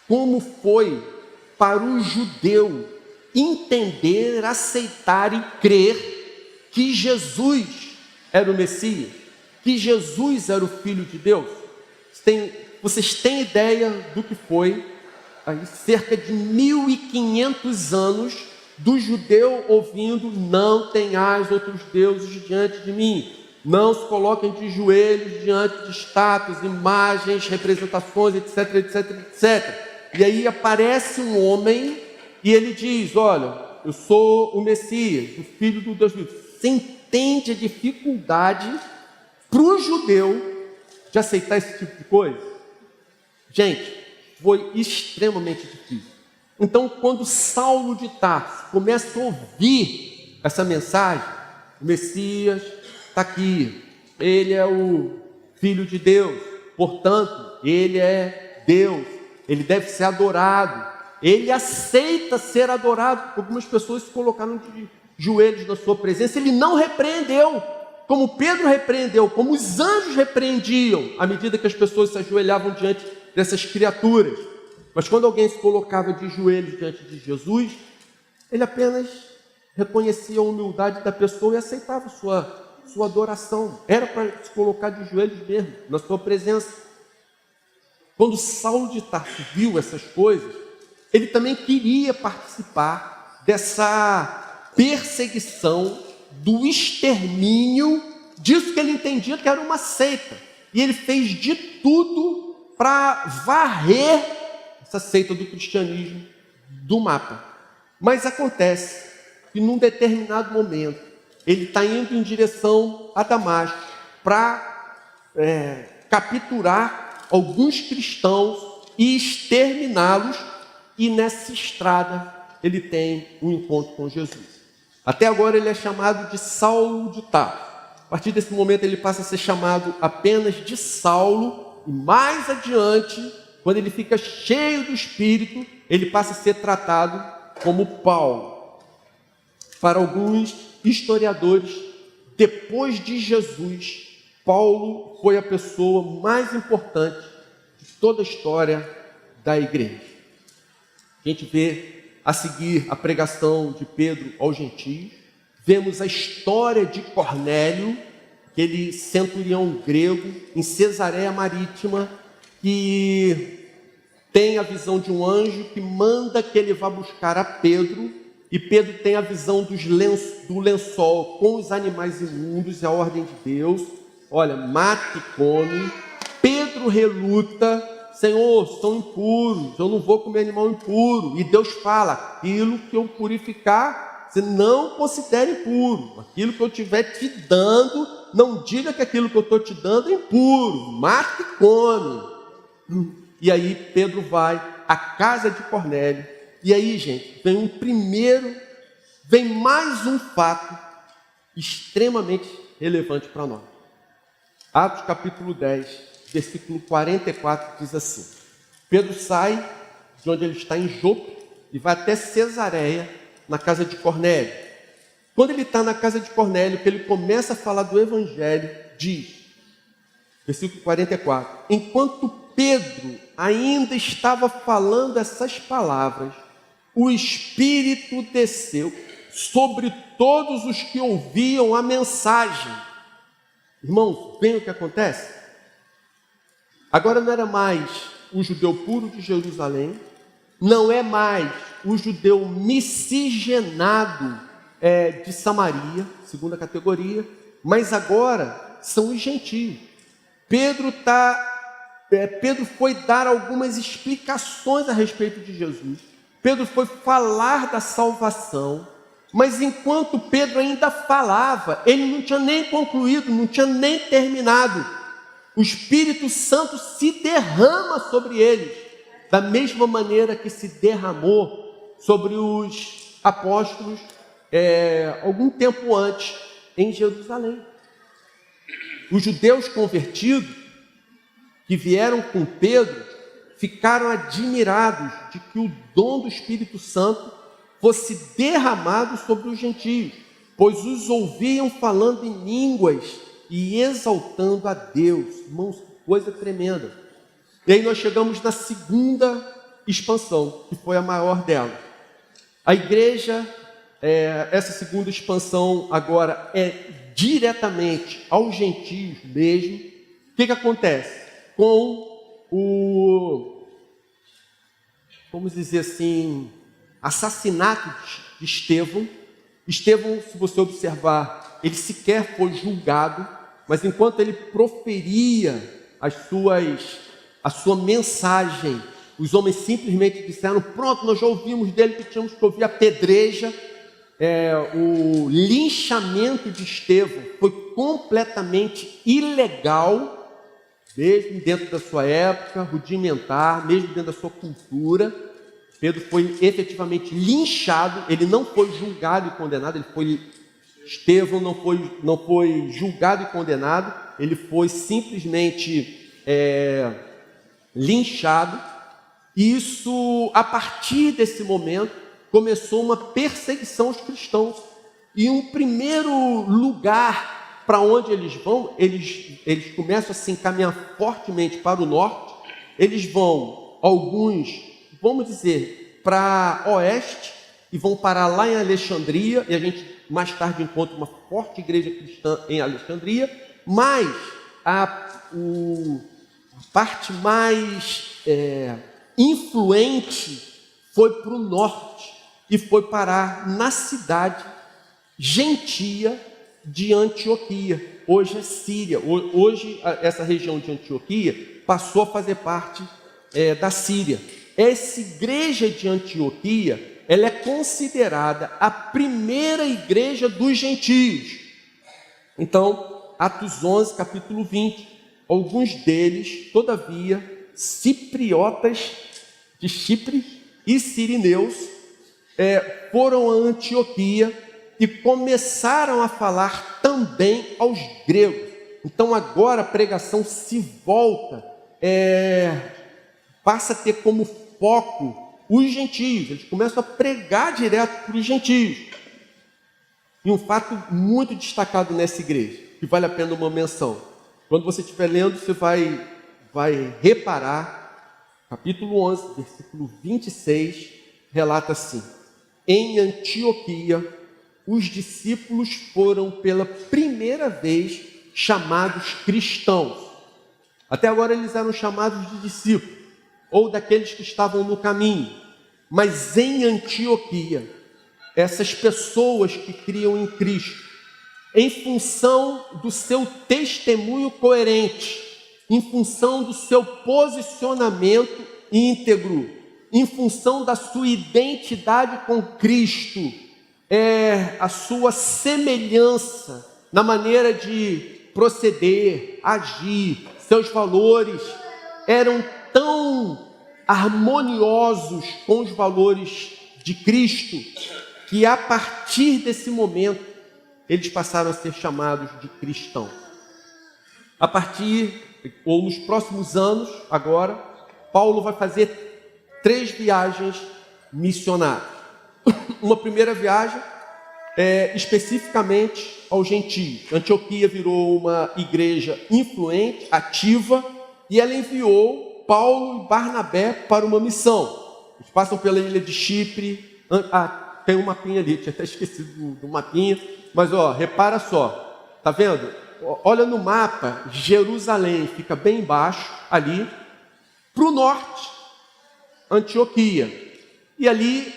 como foi para o judeu entender, aceitar e crer que Jesus era o Messias, que Jesus era o Filho de Deus? Vocês têm ideia do que foi aí, cerca de 1500 anos do judeu ouvindo: não tenhais outros deuses diante de mim, não se coloquem de joelhos diante de estátuas, imagens, representações, etc, etc, etc. E aí aparece um homem e ele diz: olha, eu sou o Messias, o Filho do Deus vivo. Você entende a dificuldade para o judeu de aceitar esse tipo de coisa? Gente, foi extremamente difícil. Então, quando Saulo de Tarso começa a ouvir essa mensagem: o Messias está aqui, ele é o Filho de Deus, portanto, ele é Deus, ele deve ser adorado, ele aceita ser adorado. Algumas pessoas se colocaram de joelhos na sua presença, ele não repreendeu, como Pedro repreendeu, como os anjos repreendiam, à medida que as pessoas se ajoelhavam diante dessas criaturas. Mas quando alguém se colocava de joelhos diante de Jesus, ele apenas reconhecia a humildade da pessoa e aceitava sua adoração. Era para se colocar de joelhos mesmo, na sua presença. Quando Saulo de Tarso viu essas coisas, ele também queria participar dessa perseguição, do extermínio, disso que ele entendia que era uma seita. E ele fez de tudo para varrer essa seita do cristianismo do mapa. Mas acontece que num determinado momento, ele está indo em direção a Damasco para capturar alguns cristãos e exterminá-los, e nessa estrada ele tem um encontro com Jesus. Até agora ele é chamado de Saulo de Tarso. A partir desse momento ele passa a ser chamado apenas de Saulo, e mais adiante, quando ele fica cheio do Espírito, ele passa a ser tratado como Paulo. Para alguns historiadores, depois de Jesus, Paulo foi a pessoa mais importante de toda a história da igreja. A gente vê a seguir a pregação de Pedro aos gentios, vemos a história de Cornélio, aquele centurião grego em Cesareia Marítima, que tem a visão de um anjo que manda que ele vá buscar a Pedro, e Pedro tem a visão do lençol com os animais imundos, é a ordem de Deus: olha, mata e come. Pedro reluta: Senhor, são impuros, eu não vou comer animal impuro. E Deus fala: aquilo que eu purificar, você não considere impuro. Aquilo que eu estiver te dando, não diga que aquilo que eu estou te dando é impuro. Mata e come. E aí Pedro vai à casa de Cornélio. E aí, gente, vem mais um fato extremamente relevante para nós. Atos capítulo 10, versículo 44 diz assim: Pedro sai de onde ele está em Jope e vai até Cesareia, na casa de Cornélio. Quando ele está na casa de Cornélio, que ele começa a falar do evangelho, diz, versículo 44, enquanto Pedro ainda estava falando essas palavras, o Espírito desceu sobre todos os que ouviam a mensagem. Irmãos, vem o que acontece? Agora não era mais o judeu puro de Jerusalém, não é mais o judeu miscigenado de Samaria, segunda categoria, mas agora são os gentios. Pedro foi dar algumas explicações a respeito de Jesus. Pedro foi falar da salvação, mas enquanto Pedro ainda falava, ele não tinha nem concluído, não tinha nem terminado. O Espírito Santo se derrama sobre eles, da mesma maneira que se derramou sobre os apóstolos algum tempo antes em Jerusalém. Os judeus convertidos que vieram com Pedro ficaram admirados de que o dom do Espírito Santo fosse derramado sobre os gentios, pois os ouviam falando em línguas e exaltando a Deus. Irmãos, que coisa tremenda. E aí nós chegamos na segunda expansão, que foi a maior delas. A igreja, essa segunda expansão agora é diretamente aos gentios mesmo. O que acontece? Com vamos dizer assim, assassinato de Estevão. Estevão, se você observar, ele sequer foi julgado, mas enquanto ele proferia a sua mensagem, os homens simplesmente disseram: pronto, nós já ouvimos dele que tínhamos que ouvir. Apedreja. O linchamento de Estevão foi completamente ilegal, mesmo dentro da sua época, rudimentar, mesmo dentro da sua cultura. Pedro foi efetivamente linchado, ele não foi julgado e condenado, Estevão não foi julgado e condenado, ele foi simplesmente linchado. Isso, a partir desse momento, começou uma perseguição aos cristãos. E um primeiro lugar para onde eles vão, eles começam a se encaminhar fortemente para o norte. Eles vão, alguns, vamos dizer, para oeste, e vão parar lá em Alexandria, e a gente mais tarde encontra uma forte igreja cristã em Alexandria, mas a parte mais influente foi para o norte e foi parar na cidade gentia de Antioquia, hoje é Síria. Hoje essa região de Antioquia passou a fazer parte da Síria. Essa igreja de Antioquia, ela é considerada a primeira igreja dos gentios. Então, Atos 11, capítulo 20, alguns deles, todavia, cipriotas de Chipre e sirineus, foram a Antioquia e começaram a falar também aos gregos. Então agora a pregação se volta, passa a ter como foco os gentios. Eles começam a pregar direto para os gentios. E um fato muito destacado nessa igreja, que vale a pena uma menção. Quando você estiver lendo, você vai reparar, capítulo 11, versículo 26, relata assim: em Antioquia, os discípulos foram pela primeira vez chamados cristãos. Até agora eles eram chamados de discípulos, ou daqueles que estavam no caminho. Mas em Antioquia, essas pessoas que criam em Cristo, em função do seu testemunho coerente, em função do seu posicionamento íntegro, em função da sua identidade com Cristo, a sua semelhança na maneira de proceder, agir, seus valores eram tão harmoniosos com os valores de Cristo, que a partir desse momento eles passaram a ser chamados de cristãos. A partir, ou nos próximos anos, agora, Paulo vai fazer 3 viagens missionárias. Uma primeira viagem especificamente aos gentios. Antioquia virou uma igreja influente, ativa, e ela enviou Paulo e Barnabé para uma missão. Eles passam pela ilha de Chipre. Tem um mapinha ali, tinha até esquecido do mapinha, mas repara só, tá vendo? Olha no mapa, Jerusalém fica bem embaixo ali, para o norte, Antioquia. E ali,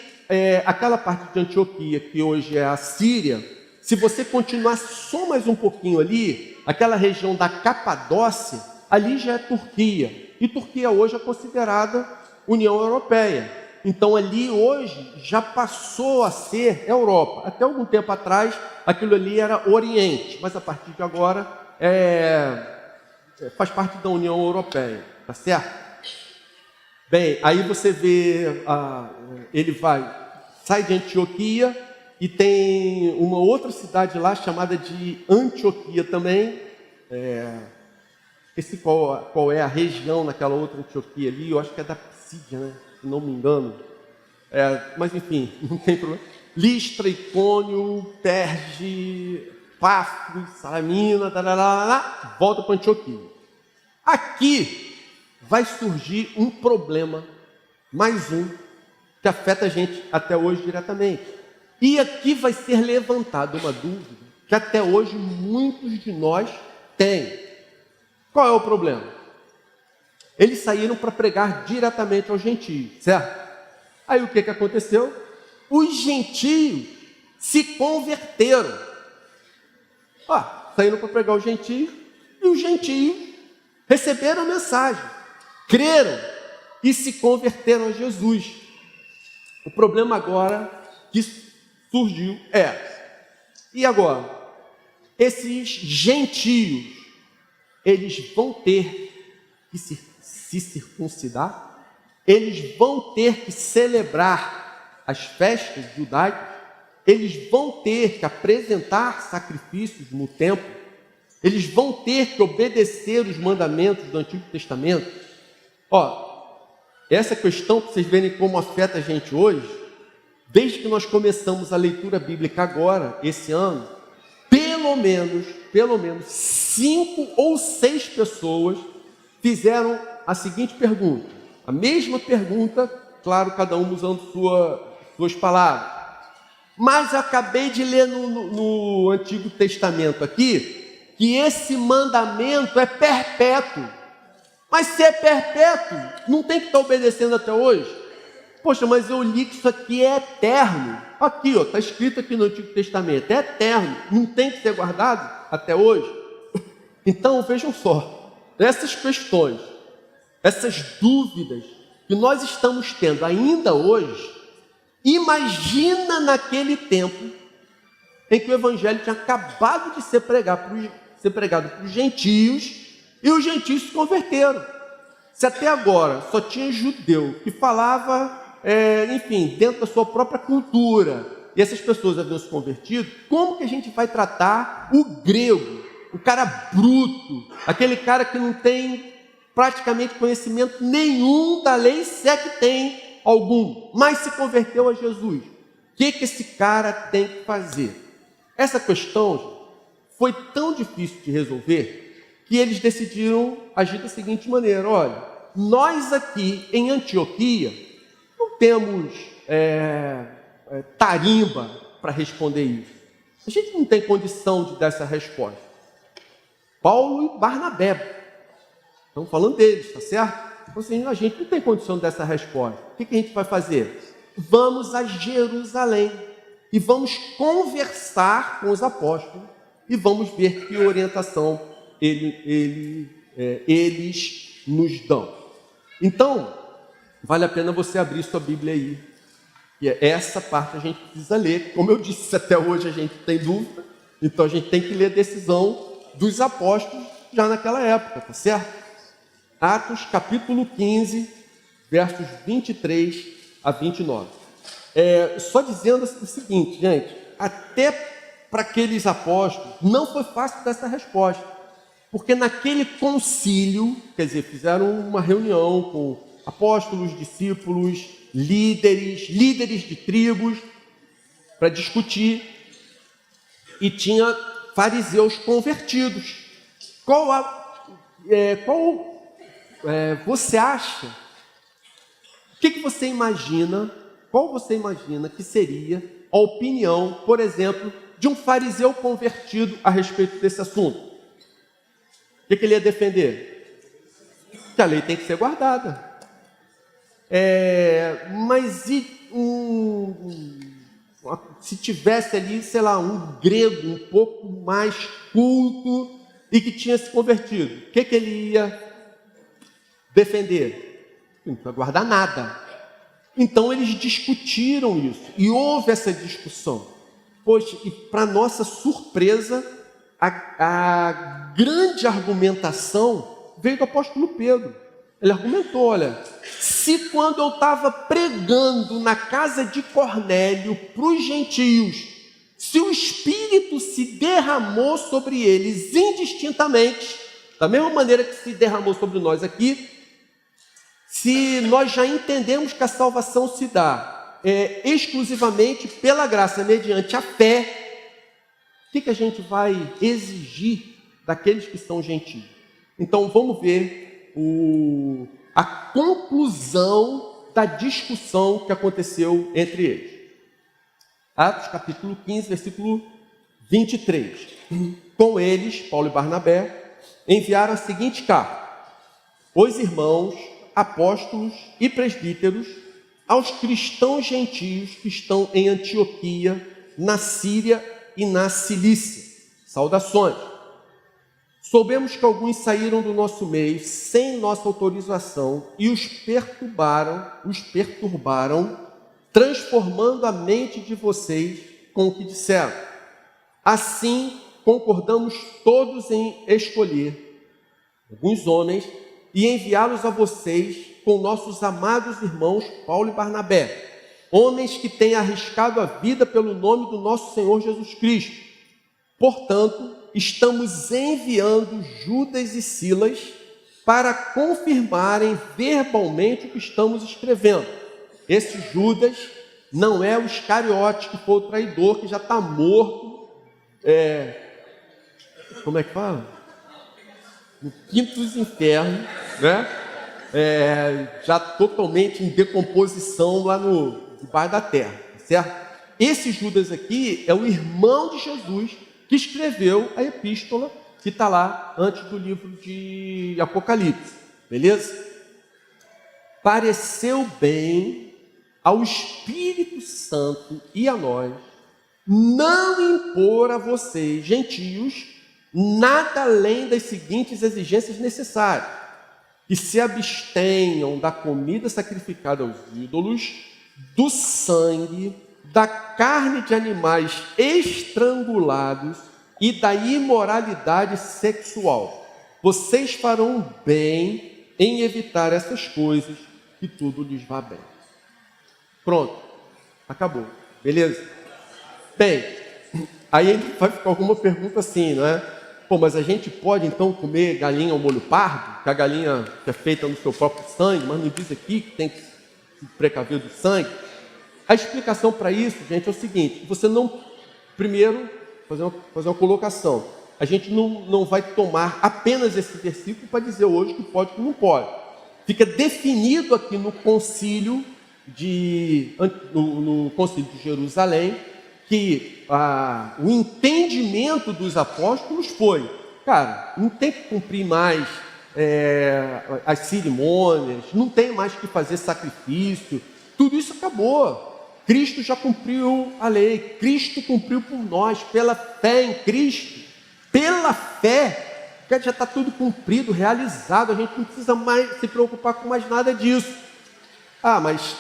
aquela parte de Antioquia, que hoje é a Síria, se você continuar só mais um pouquinho ali, aquela região da Capadócia, ali já é Turquia. E Turquia hoje é considerada União Europeia. Então ali hoje já passou a ser Europa. Até algum tempo atrás, aquilo ali era Oriente, mas a partir de agora faz parte da União Europeia, tá certo? Bem, aí você vê, ele sai de Antioquia e tem uma outra cidade lá chamada de Antioquia também, qual é a região naquela outra Antioquia ali, eu acho que é da Psídia, né? Se não me engano. Mas enfim, não tem problema. Listra, Icônio, Perge, Pafos, Salamina, volta para Antioquia. Aqui vai surgir um problema, mais um, que afeta a gente até hoje diretamente. E aqui vai ser levantada uma dúvida que até hoje muitos de nós têm. Qual é o problema? Eles saíram para pregar diretamente aos gentios, certo? Aí o que aconteceu? Os gentios se converteram. Saíram para pregar aos gentios e os gentios receberam a mensagem, creram e se converteram a Jesus. O problema agora que surgiu e agora? Esses gentios, eles vão ter que se circuncidar? Eles vão ter que celebrar as festas judaicas? Eles vão ter que apresentar sacrifícios no templo? Eles vão ter que obedecer os mandamentos do Antigo Testamento? Essa questão, para vocês verem como afeta a gente hoje, desde que nós começamos a leitura bíblica agora, esse ano, pelo menos 5 ou 6 pessoas fizeram a seguinte pergunta. A mesma pergunta, claro, cada um usando suas palavras. Mas eu acabei de ler no Antigo Testamento aqui, que esse mandamento é perpétuo. Mas se é perpétuo, não tem que estar obedecendo até hoje? Poxa, mas eu li que isso aqui é eterno. Aqui, está escrito aqui no Antigo Testamento, é eterno, não tem que ser guardado até hoje? Então, vejam só, essas questões, essas dúvidas que nós estamos tendo ainda hoje, imagina naquele tempo em que o Evangelho tinha acabado de ser pregado para os gentios e os gentios se converteram. Se até agora só tinha judeu que falava, dentro da sua própria cultura, e essas pessoas haviam se convertido, como que a gente vai tratar o grego, o cara bruto, aquele cara que não tem praticamente conhecimento nenhum da lei, se é que tem algum, mas se converteu a Jesus? O que esse cara tem que fazer? Essa questão foi tão difícil de resolver que eles decidiram agir da seguinte maneira: olha, nós aqui em Antioquia não temos tarimba para responder isso. A gente não tem condição de dar essa resposta. Paulo e Barnabé estão falando deles, está certo? Então, assim, a gente não tem condição dessa resposta. O que a gente vai fazer? Vamos a Jerusalém e vamos conversar com os apóstolos e vamos ver que orientação eles nos dão. Então, vale a pena você abrir sua Bíblia aí. E essa parte a gente precisa ler. Como eu disse, até hoje a gente tem dúvida, então a gente tem que ler a decisão dos apóstolos já naquela época, tá certo? Atos capítulo 15, versos 23 a 29. Só dizendo o seguinte, gente, até para aqueles apóstolos não foi fácil dar essa resposta, porque naquele concílio, quer dizer, fizeram uma reunião com apóstolos, discípulos, líderes de tribos, para discutir, e tinha fariseus convertidos. Você acha? O que você imagina? Qual você imagina que seria a opinião, por exemplo, de um fariseu convertido a respeito desse assunto? O que ele ia defender? Que a lei tem que ser guardada. Mas se tivesse ali, sei lá, um grego um pouco mais culto e que tinha se convertido, o que ele ia defender? Não vai guardar nada. Então eles discutiram isso e houve essa discussão. Poxa, e para nossa surpresa, a grande argumentação veio do apóstolo Pedro. Ele argumentou: olha, se quando eu estava pregando na casa de Cornélio para os gentios, se o Espírito se derramou sobre eles indistintamente, Da mesma maneira que se derramou sobre nós aqui, se nós já entendemos que a salvação se dá exclusivamente pela graça, mediante a fé, o que a gente vai exigir daqueles que são gentios? Então vamos ver a conclusão da discussão que aconteceu entre eles. Atos capítulo 15, versículo 23. Com eles, Paulo e Barnabé, enviaram a seguinte carta: os irmãos, apóstolos e presbíteros, aos cristãos gentios que estão em Antioquia, na Síria e na Cilícia. Saudações. Soubemos que alguns saíram do nosso meio sem nossa autorização e os perturbaram, transformando a mente de vocês com o que disseram. Assim, concordamos todos em escolher alguns homens e enviá-los a vocês com nossos amados irmãos Paulo e Barnabé, homens que têm arriscado a vida pelo nome do nosso Senhor Jesus Cristo. Portanto, estamos enviando Judas e Silas para confirmarem verbalmente o que estamos escrevendo. Esse Judas não é o Iscariote, que foi o traidor, que já está morto. Como é que fala? No quinto dos infernos, né? Já totalmente em decomposição lá debaixo da terra, certo? Esse Judas aqui é o irmão de Jesus que escreveu a epístola que está lá antes do livro de Apocalipse, beleza? Pareceu bem ao Espírito Santo e a nós não impor a vocês, gentios, nada além das seguintes exigências necessárias: que se abstenham da comida sacrificada aos ídolos, do sangue, da carne de animais estrangulados e da imoralidade sexual. Vocês farão bem em evitar essas coisas, que tudo lhes vá bem. Pronto, acabou, beleza? Bem, aí vai ficar alguma pergunta assim, não é? Pô, mas a gente pode então comer galinha ao molho pardo, que a galinha é feita no seu próprio sangue, mas não diz aqui que tem que se precaver do sangue? A explicação para isso, gente, é o seguinte: você não, primeiro, fazer uma colocação, a gente não vai tomar apenas esse versículo para dizer hoje que pode e que não pode. Fica definido aqui no concílio de Jerusalém que o entendimento dos apóstolos foi: cara, não tem que cumprir mais as cerimônias, não tem mais que fazer sacrifício, tudo isso acabou. Cristo já cumpriu a lei, Cristo cumpriu por nós, pela fé em Cristo, pela fé, já está tudo cumprido, realizado, a gente não precisa mais se preocupar com mais nada disso. Mas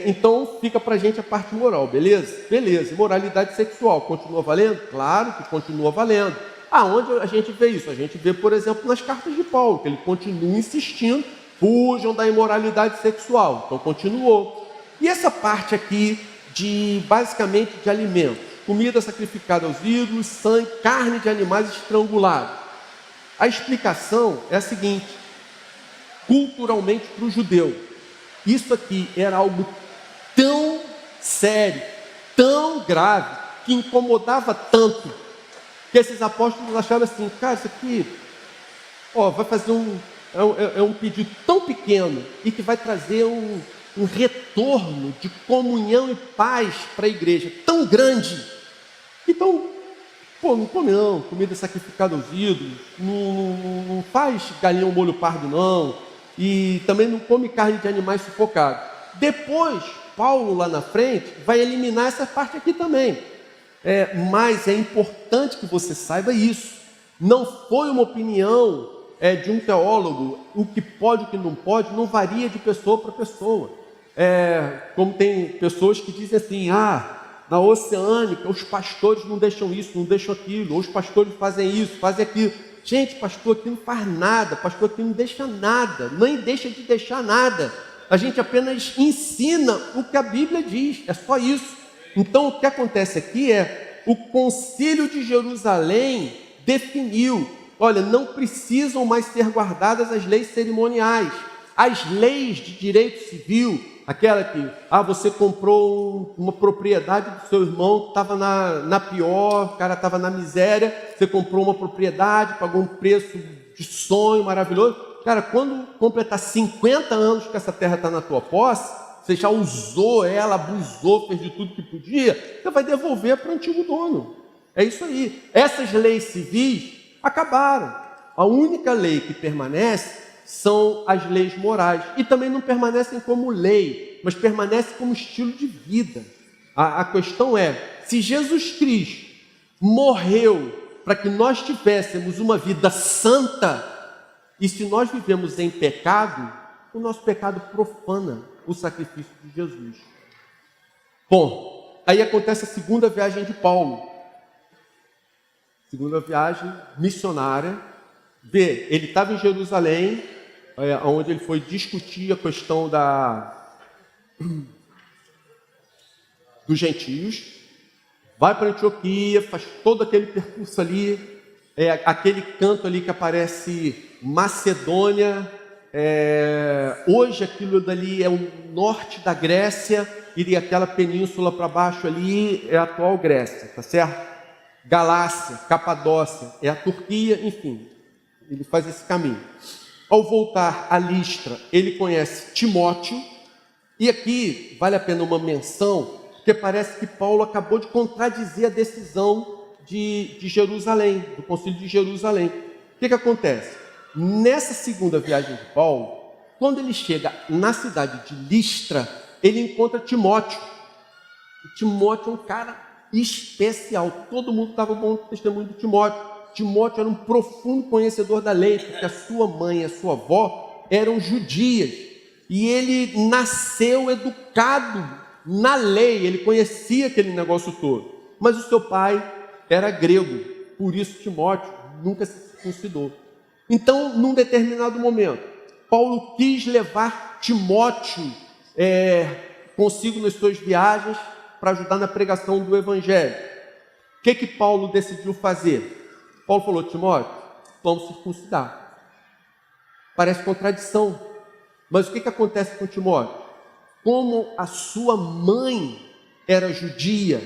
então fica para a gente a parte moral, beleza? Beleza. Moralidade sexual, continua valendo? Claro que continua valendo. Onde a gente vê isso? A gente vê, por exemplo, nas cartas de Paulo, que ele continua insistindo: fujam da imoralidade sexual. Então continuou. E essa parte aqui basicamente de alimentos, comida sacrificada aos ídolos, sangue, carne de animais estrangulados. A explicação é a seguinte: culturalmente para o judeu, isso aqui era algo tão sério, tão grave, que incomodava tanto, que esses apóstolos achavam assim: cara, isso aqui vai fazer um pedido tão pequeno e que vai trazer um retorno de comunhão e paz para a igreja tão grande. Então, não come não, comida sacrificada aos ídolos, não faz galinha ao molho pardo não, e também não come carne de animais sufocados. Depois, Paulo lá na frente vai eliminar essa parte aqui também. Mas é importante que você saiba isso. Não foi uma opinião de um teólogo. O que pode e o que não pode não varia de pessoa para pessoa. Como tem pessoas que dizem assim: na Oceânica os pastores não deixam isso, não deixam aquilo, ou os pastores fazem isso, fazem aquilo. Gente, pastor aqui não faz nada, pastor aqui não deixa nada, nem deixa de deixar nada. A gente apenas ensina o que a Bíblia diz, é só isso. Então o que acontece aqui o concílio de Jerusalém definiu olha, não precisam mais ser guardadas as leis cerimoniais. As leis de direito civil, aquela que, você comprou uma propriedade do seu irmão que estava na pior, o cara estava na miséria, você comprou uma propriedade, pagou um preço de sonho maravilhoso. Cara, quando completar 50 anos que essa terra está na tua posse, você já usou ela, abusou, fez de tudo que podia, você vai devolver para o antigo dono. É isso aí. Essas leis civis acabaram. A única lei que permanece são as leis morais. E também não permanecem como lei, mas permanecem como estilo de vida. A questão é, se Jesus Cristo morreu para que nós tivéssemos uma vida santa, e se nós vivemos em pecado, o nosso pecado profana o sacrifício de Jesus. Bom, aí acontece a segunda viagem de Paulo. Segunda viagem missionária. Ele estava em Jerusalém, onde ele foi discutir a questão dos gentios. Vai para Antioquia, faz todo aquele percurso ali, aquele canto ali que aparece Macedônia. Hoje aquilo dali é o norte da Grécia, e aquela península para baixo ali é a atual Grécia, tá certo? Galácia, Capadócia, é a Turquia, enfim, ele faz esse caminho. Ao voltar a Listra, ele conhece Timóteo, e aqui vale a pena uma menção, porque parece que Paulo acabou de contradizer a decisão de Jerusalém, do concílio de Jerusalém. O que acontece? Nessa segunda viagem de Paulo, quando ele chega na cidade de Listra, ele encontra Timóteo. E Timóteo é um cara especial. Todo mundo estava bom testemunho de Timóteo. Timóteo era um profundo conhecedor da lei, porque a sua mãe e a sua avó eram judias. E ele nasceu educado na lei, ele conhecia aquele negócio todo. Mas o seu pai era grego, por isso Timóteo nunca se circuncidou. Então, num determinado momento, Paulo quis levar Timóteo consigo nas suas viagens para ajudar na pregação do Evangelho. O que Paulo decidiu fazer? Paulo falou: Timóteo, vamos circuncidar. Parece contradição, mas o que acontece com Timóteo? Como a sua mãe era judia,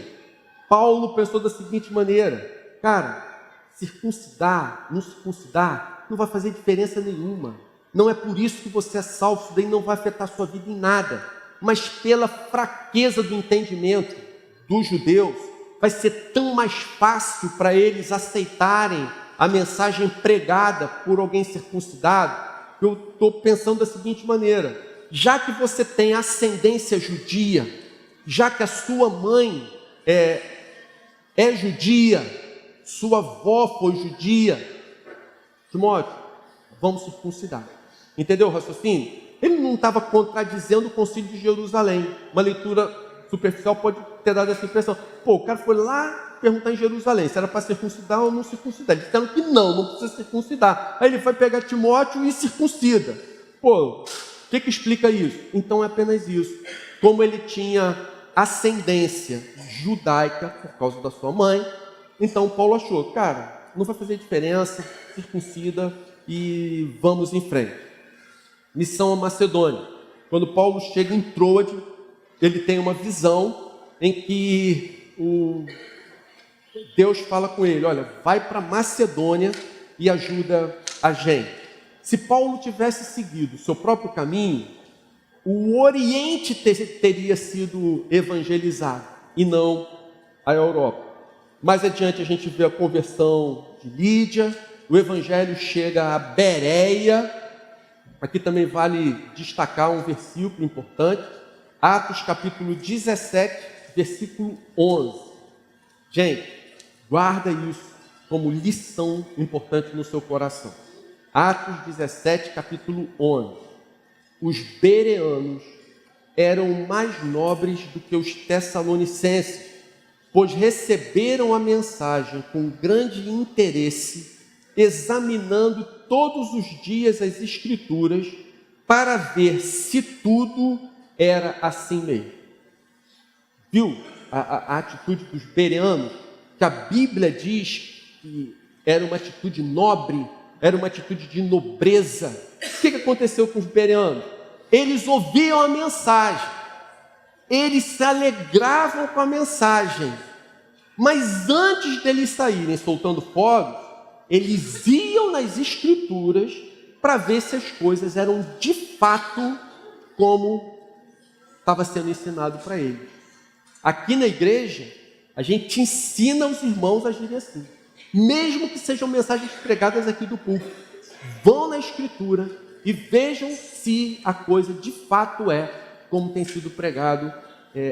Paulo pensou da seguinte maneira: cara, circuncidar, não circuncidar, não vai fazer diferença nenhuma. Não é por isso que você é salvo, isso daí não vai afetar a sua vida em nada. Mas pela fraqueza do entendimento dos judeus, vai ser tão mais fácil para eles aceitarem a mensagem pregada por alguém circuncidado. Eu estou pensando da seguinte maneira: já que você tem ascendência judia, já que a sua mãe é judia, sua avó foi judia, Timóteo, vamos circuncidar. Entendeu o raciocínio? Ele não estava contradizendo o concílio de Jerusalém. Uma leitura superficial pode ter dado essa impressão. O cara foi lá perguntar em Jerusalém se era para circuncidar ou não circuncidar. Eles disseram que não precisa circuncidar. Aí ele vai pegar Timóteo e circuncida. O que explica isso? Então é apenas isso. Como ele tinha ascendência judaica por causa da sua mãe, então Paulo achou, cara, não vai fazer diferença, circuncida e vamos em frente. Missão a Macedônia. Quando Paulo chega em Troade, ele tem uma visão em que Deus fala com ele: olha, vai para Macedônia e ajuda a gente. Se Paulo tivesse seguido o seu próprio caminho, o Oriente teria sido evangelizado e não a Europa. Mais adiante a gente vê a conversão de Lídia, o evangelho chega a Bereia. Aqui também vale destacar um versículo importante, Atos capítulo 17, versículo 11. Gente, guarda isso como lição importante no seu coração. Atos 17, capítulo 11. Os bereanos eram mais nobres do que os tessalonicenses, pois receberam a mensagem com grande interesse, examinando todos os dias as Escrituras, para ver se tudo era assim mesmo. Viu a atitude dos bereanos? Que a Bíblia diz que era uma atitude nobre, era uma atitude de nobreza. O que aconteceu com os bereanos? Eles ouviam a mensagem, eles se alegravam com a mensagem, mas antes deles saírem soltando fogos, eles iam nas Escrituras para ver se as coisas eram de fato como estava sendo ensinado para eles. Aqui na igreja, a gente ensina os irmãos a agirem assim, mesmo que sejam mensagens pregadas aqui do púlpito. Vão na Escritura e vejam se a coisa de fato é como tem sido pregado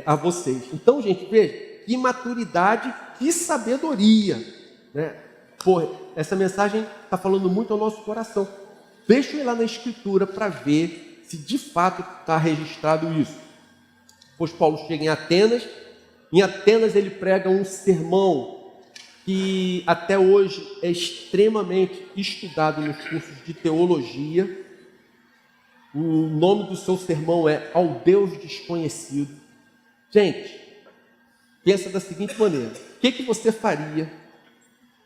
a vocês. Então, gente, veja, que maturidade, que sabedoria, né? Pô, essa mensagem está falando muito ao nosso coração. Deixa eu ir lá na Escritura para ver se de fato está registrado isso. Pois Paulo chega em Atenas ele prega um sermão que até hoje é extremamente estudado nos cursos de teologia. O nome do seu sermão é Ao Deus Desconhecido. Gente, pensa da seguinte maneira: o que você faria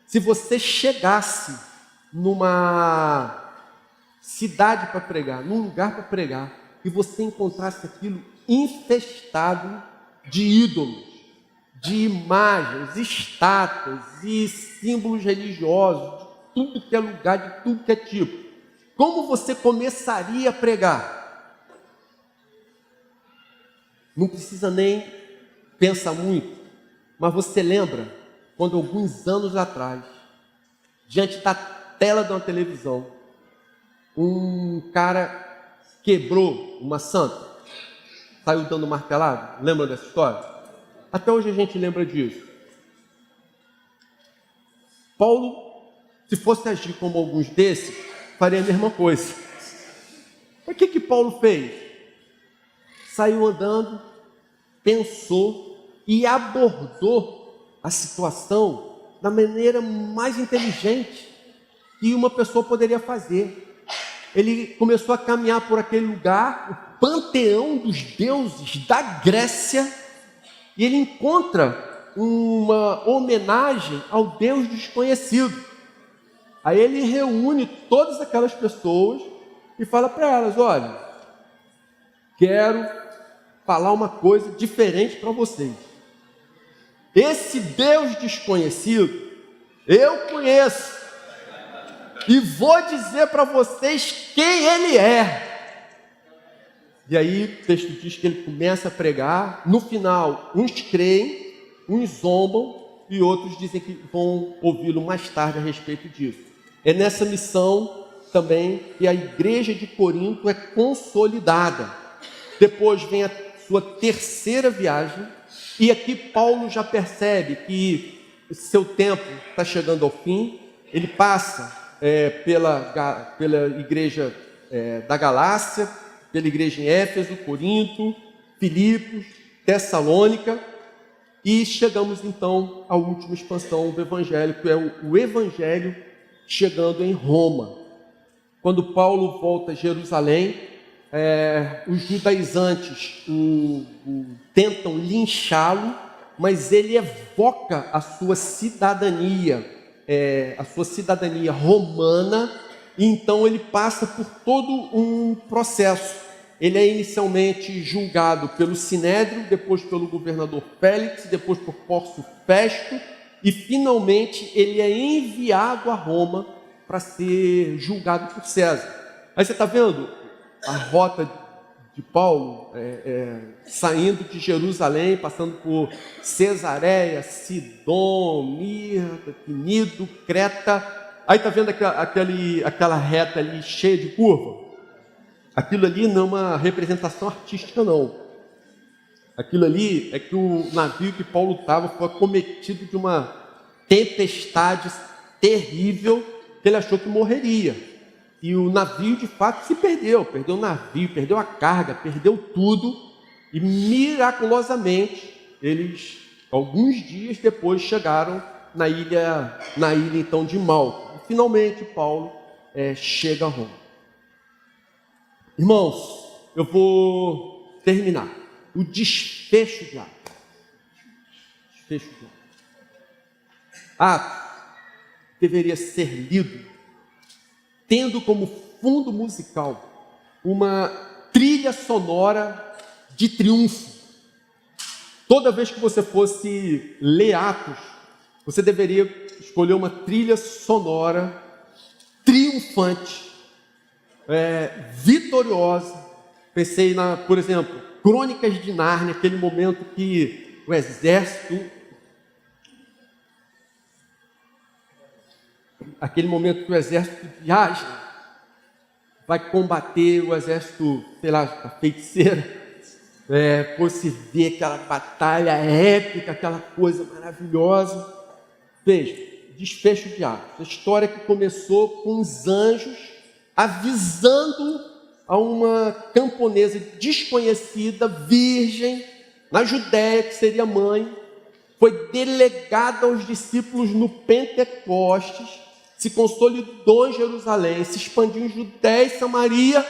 se você chegasse numa cidade para pregar, num lugar para pregar, e você encontrasse aquilo infestado de ídolos, de imagens, estátuas e símbolos religiosos, de tudo que é lugar, de tudo que é tipo? Como você começaria a pregar? Não precisa nem pensar muito, mas você lembra quando alguns anos atrás, diante da tela de uma televisão, um cara quebrou uma santa, saiu dando martelado? Lembra dessa história? Até hoje a gente lembra disso. Paulo, se fosse agir como alguns desses, faria a mesma coisa. Mas o que Paulo fez? Saiu andando, pensou e abordou a situação da maneira mais inteligente que uma pessoa poderia fazer. Ele começou a caminhar por aquele lugar, o panteão dos deuses da Grécia, e ele encontra uma homenagem ao Deus desconhecido. Aí ele reúne todas aquelas pessoas e fala para elas: olha, quero falar uma coisa diferente para vocês. Esse Deus desconhecido, eu conheço, e vou dizer para vocês quem Ele é. E aí o texto diz que ele começa a pregar. No final, uns creem, uns zombam, e outros dizem que vão ouvi-lo mais tarde a respeito disso. É nessa missão também que a igreja de Corinto é consolidada. Depois vem a sua terceira viagem, e aqui Paulo já percebe que seu tempo está chegando ao fim. Ele passa pela igreja da Galácia, pela igreja em Éfeso, Corinto, Filipos, Tessalônica, e chegamos então à última expansão do evangelho, que é o evangelho chegando em Roma. Quando Paulo volta a Jerusalém, os judaizantes tentam linchá-lo, mas ele evoca a sua cidadania romana, e então ele passa por todo um processo. Ele é inicialmente julgado pelo Sinédrio, depois pelo governador Félix, depois por Pórcio Festo, e finalmente ele é enviado a Roma para ser julgado por César. Aí você está vendo a rota de Paulo, saindo de Jerusalém, passando por Cesareia, Sidom, Mirta, Cnido, Creta. Aí está vendo aquela reta ali cheia de curva? Aquilo ali não é uma representação artística, não. Aquilo ali é que o navio que Paulo estava foi acometido de uma tempestade terrível, que ele achou que morreria. E o navio, de fato, se perdeu o navio, perdeu a carga, perdeu tudo, e miraculosamente, eles, alguns dias depois, chegaram na ilha então de Malta. E, finalmente, Paulo chega a Roma. Irmãos, eu vou terminar. O desfecho de Atos. Atos, deveria ser lido tendo como fundo musical uma trilha sonora de triunfo. Toda vez que você fosse ler Atos, você deveria escolher uma trilha sonora triunfante, vitoriosa. Pensei por exemplo, Crônicas de Nárnia, aquele momento que o exército, viaja, vai combater o exército, sei lá, a feiticeira. Por se ver aquela batalha épica, aquela coisa maravilhosa. Veja, desfecho de Atos, a história que começou com os anjos avisando a uma camponesa desconhecida, virgem, na Judéia, que seria mãe, foi delegada aos discípulos no Pentecostes, se consolidou em Jerusalém, se expandiu em Judéia e Samaria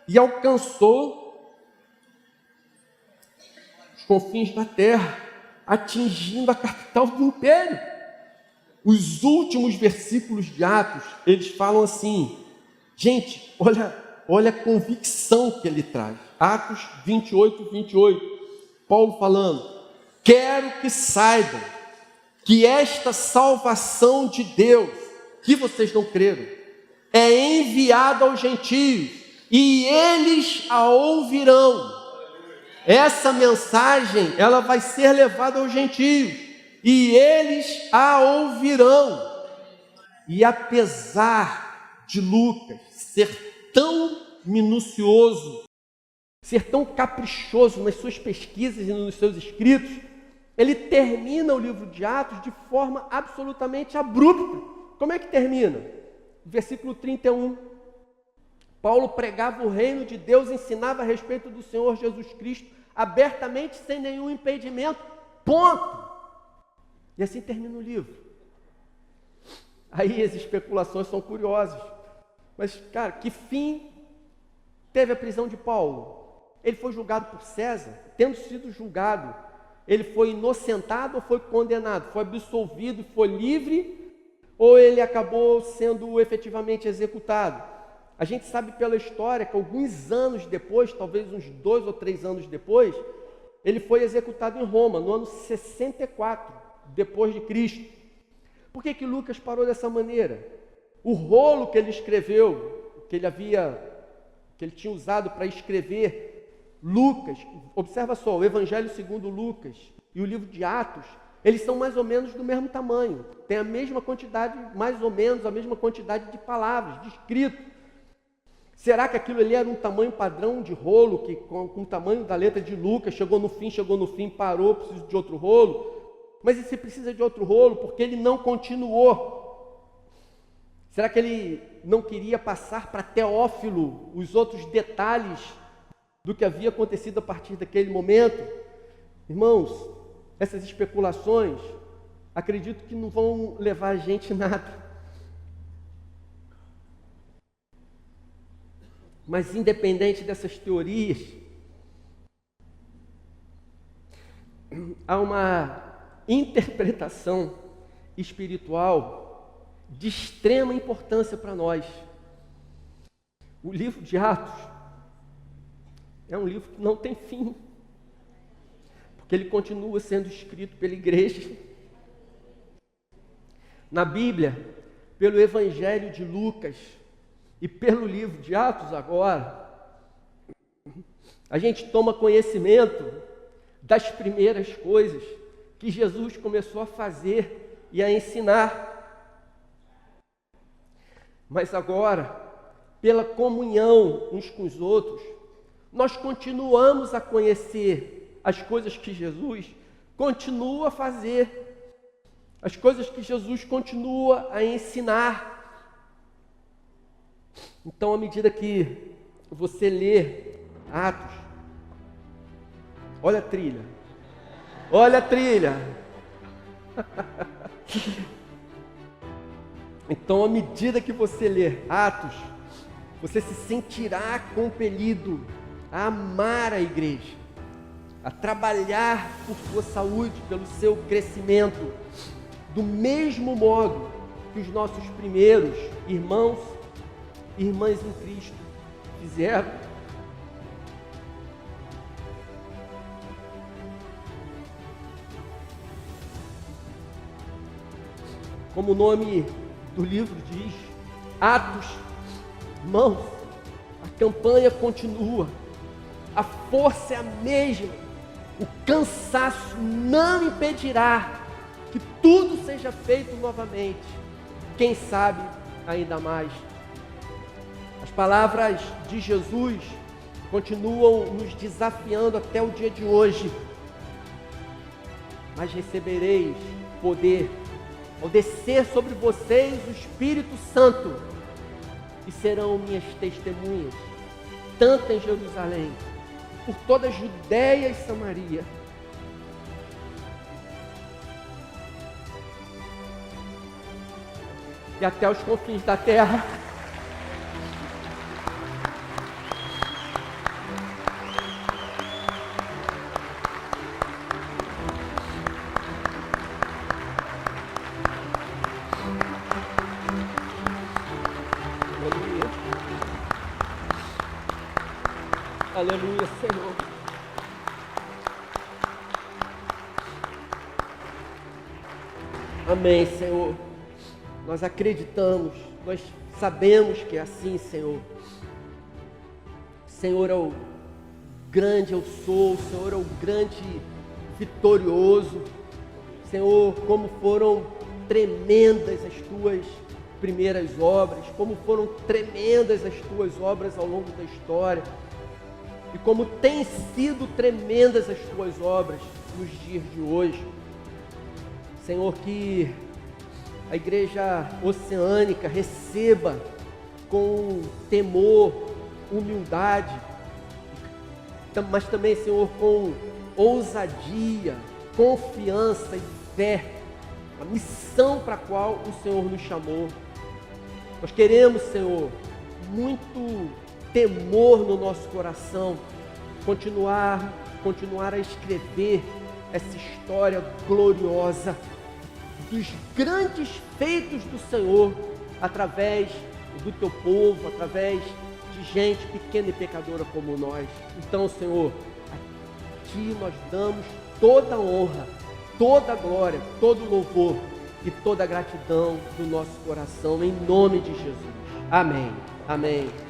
e alcançou os confins da terra, atingindo a capital do império. Os últimos versículos de Atos, eles falam assim, gente, olha a convicção que ele traz. Atos 28, 28, Paulo falando, quero que saibam que esta salvação de Deus, que vocês não creram, é enviada aos gentios, e eles a ouvirão. Essa mensagem, ela vai ser levada aos gentios, e eles a ouvirão. E apesar de Lucas ser tão minucioso, ser tão caprichoso nas suas pesquisas e nos seus escritos, ele termina o livro de Atos de forma absolutamente abrupta. Como é que termina? Versículo 31. Paulo pregava o reino de Deus, ensinava a respeito do Senhor Jesus Cristo, abertamente, sem nenhum impedimento. Ponto. E assim termina o livro. Aí as especulações são curiosas. Mas, cara, que fim teve a prisão de Paulo? Ele foi julgado por César? Tendo sido julgado, ele foi inocentado ou foi condenado? Foi absolvido, foi livre? Ou ele acabou sendo efetivamente executado? A gente sabe pela história que alguns anos depois, talvez uns 2 ou 3 anos depois, ele foi executado em Roma, no ano 64, depois de Cristo. Por que Lucas parou dessa maneira? O rolo que ele escreveu, que ele tinha usado para escrever Lucas, observa só, o Evangelho segundo Lucas e o livro de Atos, eles são mais ou menos do mesmo tamanho, tem a mesma quantidade, mais ou menos a mesma quantidade de palavras, de escrito. Será que aquilo ali era um tamanho padrão de rolo, que com o tamanho da letra de Lucas, chegou no fim, parou, precisa de outro rolo? Mas e se precisa de outro rolo, porque ele não continuou? Será que ele não queria passar para Teófilo os outros detalhes do que havia acontecido a partir daquele momento? Irmãos, essas especulações, acredito que não vão levar a gente nada. Mas independente dessas teorias, há uma interpretação espiritual de extrema importância para nós. O livro de Atos é um livro que não tem fim, porque ele continua sendo escrito pela igreja. Na Bíblia, pelo Evangelho de Lucas e pelo livro de Atos agora, a gente toma conhecimento das primeiras coisas que Jesus começou a fazer e a ensinar. Mas agora, pela comunhão uns com os outros, nós continuamos a conhecer as coisas que Jesus continua a fazer, as coisas que Jesus continua a ensinar. Então, à medida que você lê Atos, olha a trilha, olha a trilha. Então, à medida que você lê Atos, você se sentirá compelido a amar a igreja, a trabalhar por sua saúde, pelo seu crescimento, do mesmo modo que os nossos primeiros irmãos e irmãs em Cristo fizeram. Como o nome do livro diz, Atos, irmãos, a campanha continua, a força é a mesma, o cansaço não impedirá que tudo seja feito novamente, quem sabe ainda mais. As palavras de Jesus continuam nos desafiando até o dia de hoje. Mas recebereis poder ao descer sobre vocês o Espírito Santo, e serão minhas testemunhas, tanto em Jerusalém, por toda a Judéia e Samaria, e até os confins da terra. Aleluia, Senhor. Amém, Senhor. Nós acreditamos, nós sabemos que é assim, Senhor. Senhor é o grande eu sou, o Senhor é o grande vitorioso. Senhor, como foram tremendas as tuas primeiras obras, como foram tremendas as tuas obras ao longo da história. E como têm sido tremendas as tuas obras nos dias de hoje. Senhor, que a igreja oceânica receba com temor, humildade, mas também, Senhor, com ousadia, confiança e fé, a missão para a qual o Senhor nos chamou. Nós queremos, Senhor, muito temor no nosso coração, continuar a escrever essa história gloriosa dos grandes feitos do Senhor através do teu povo, através de gente pequena e pecadora como nós. Então, Senhor, a Ti nós damos toda a honra, toda a glória, todo o louvor e toda a gratidão do nosso coração, em nome de Jesus. Amém. Amém.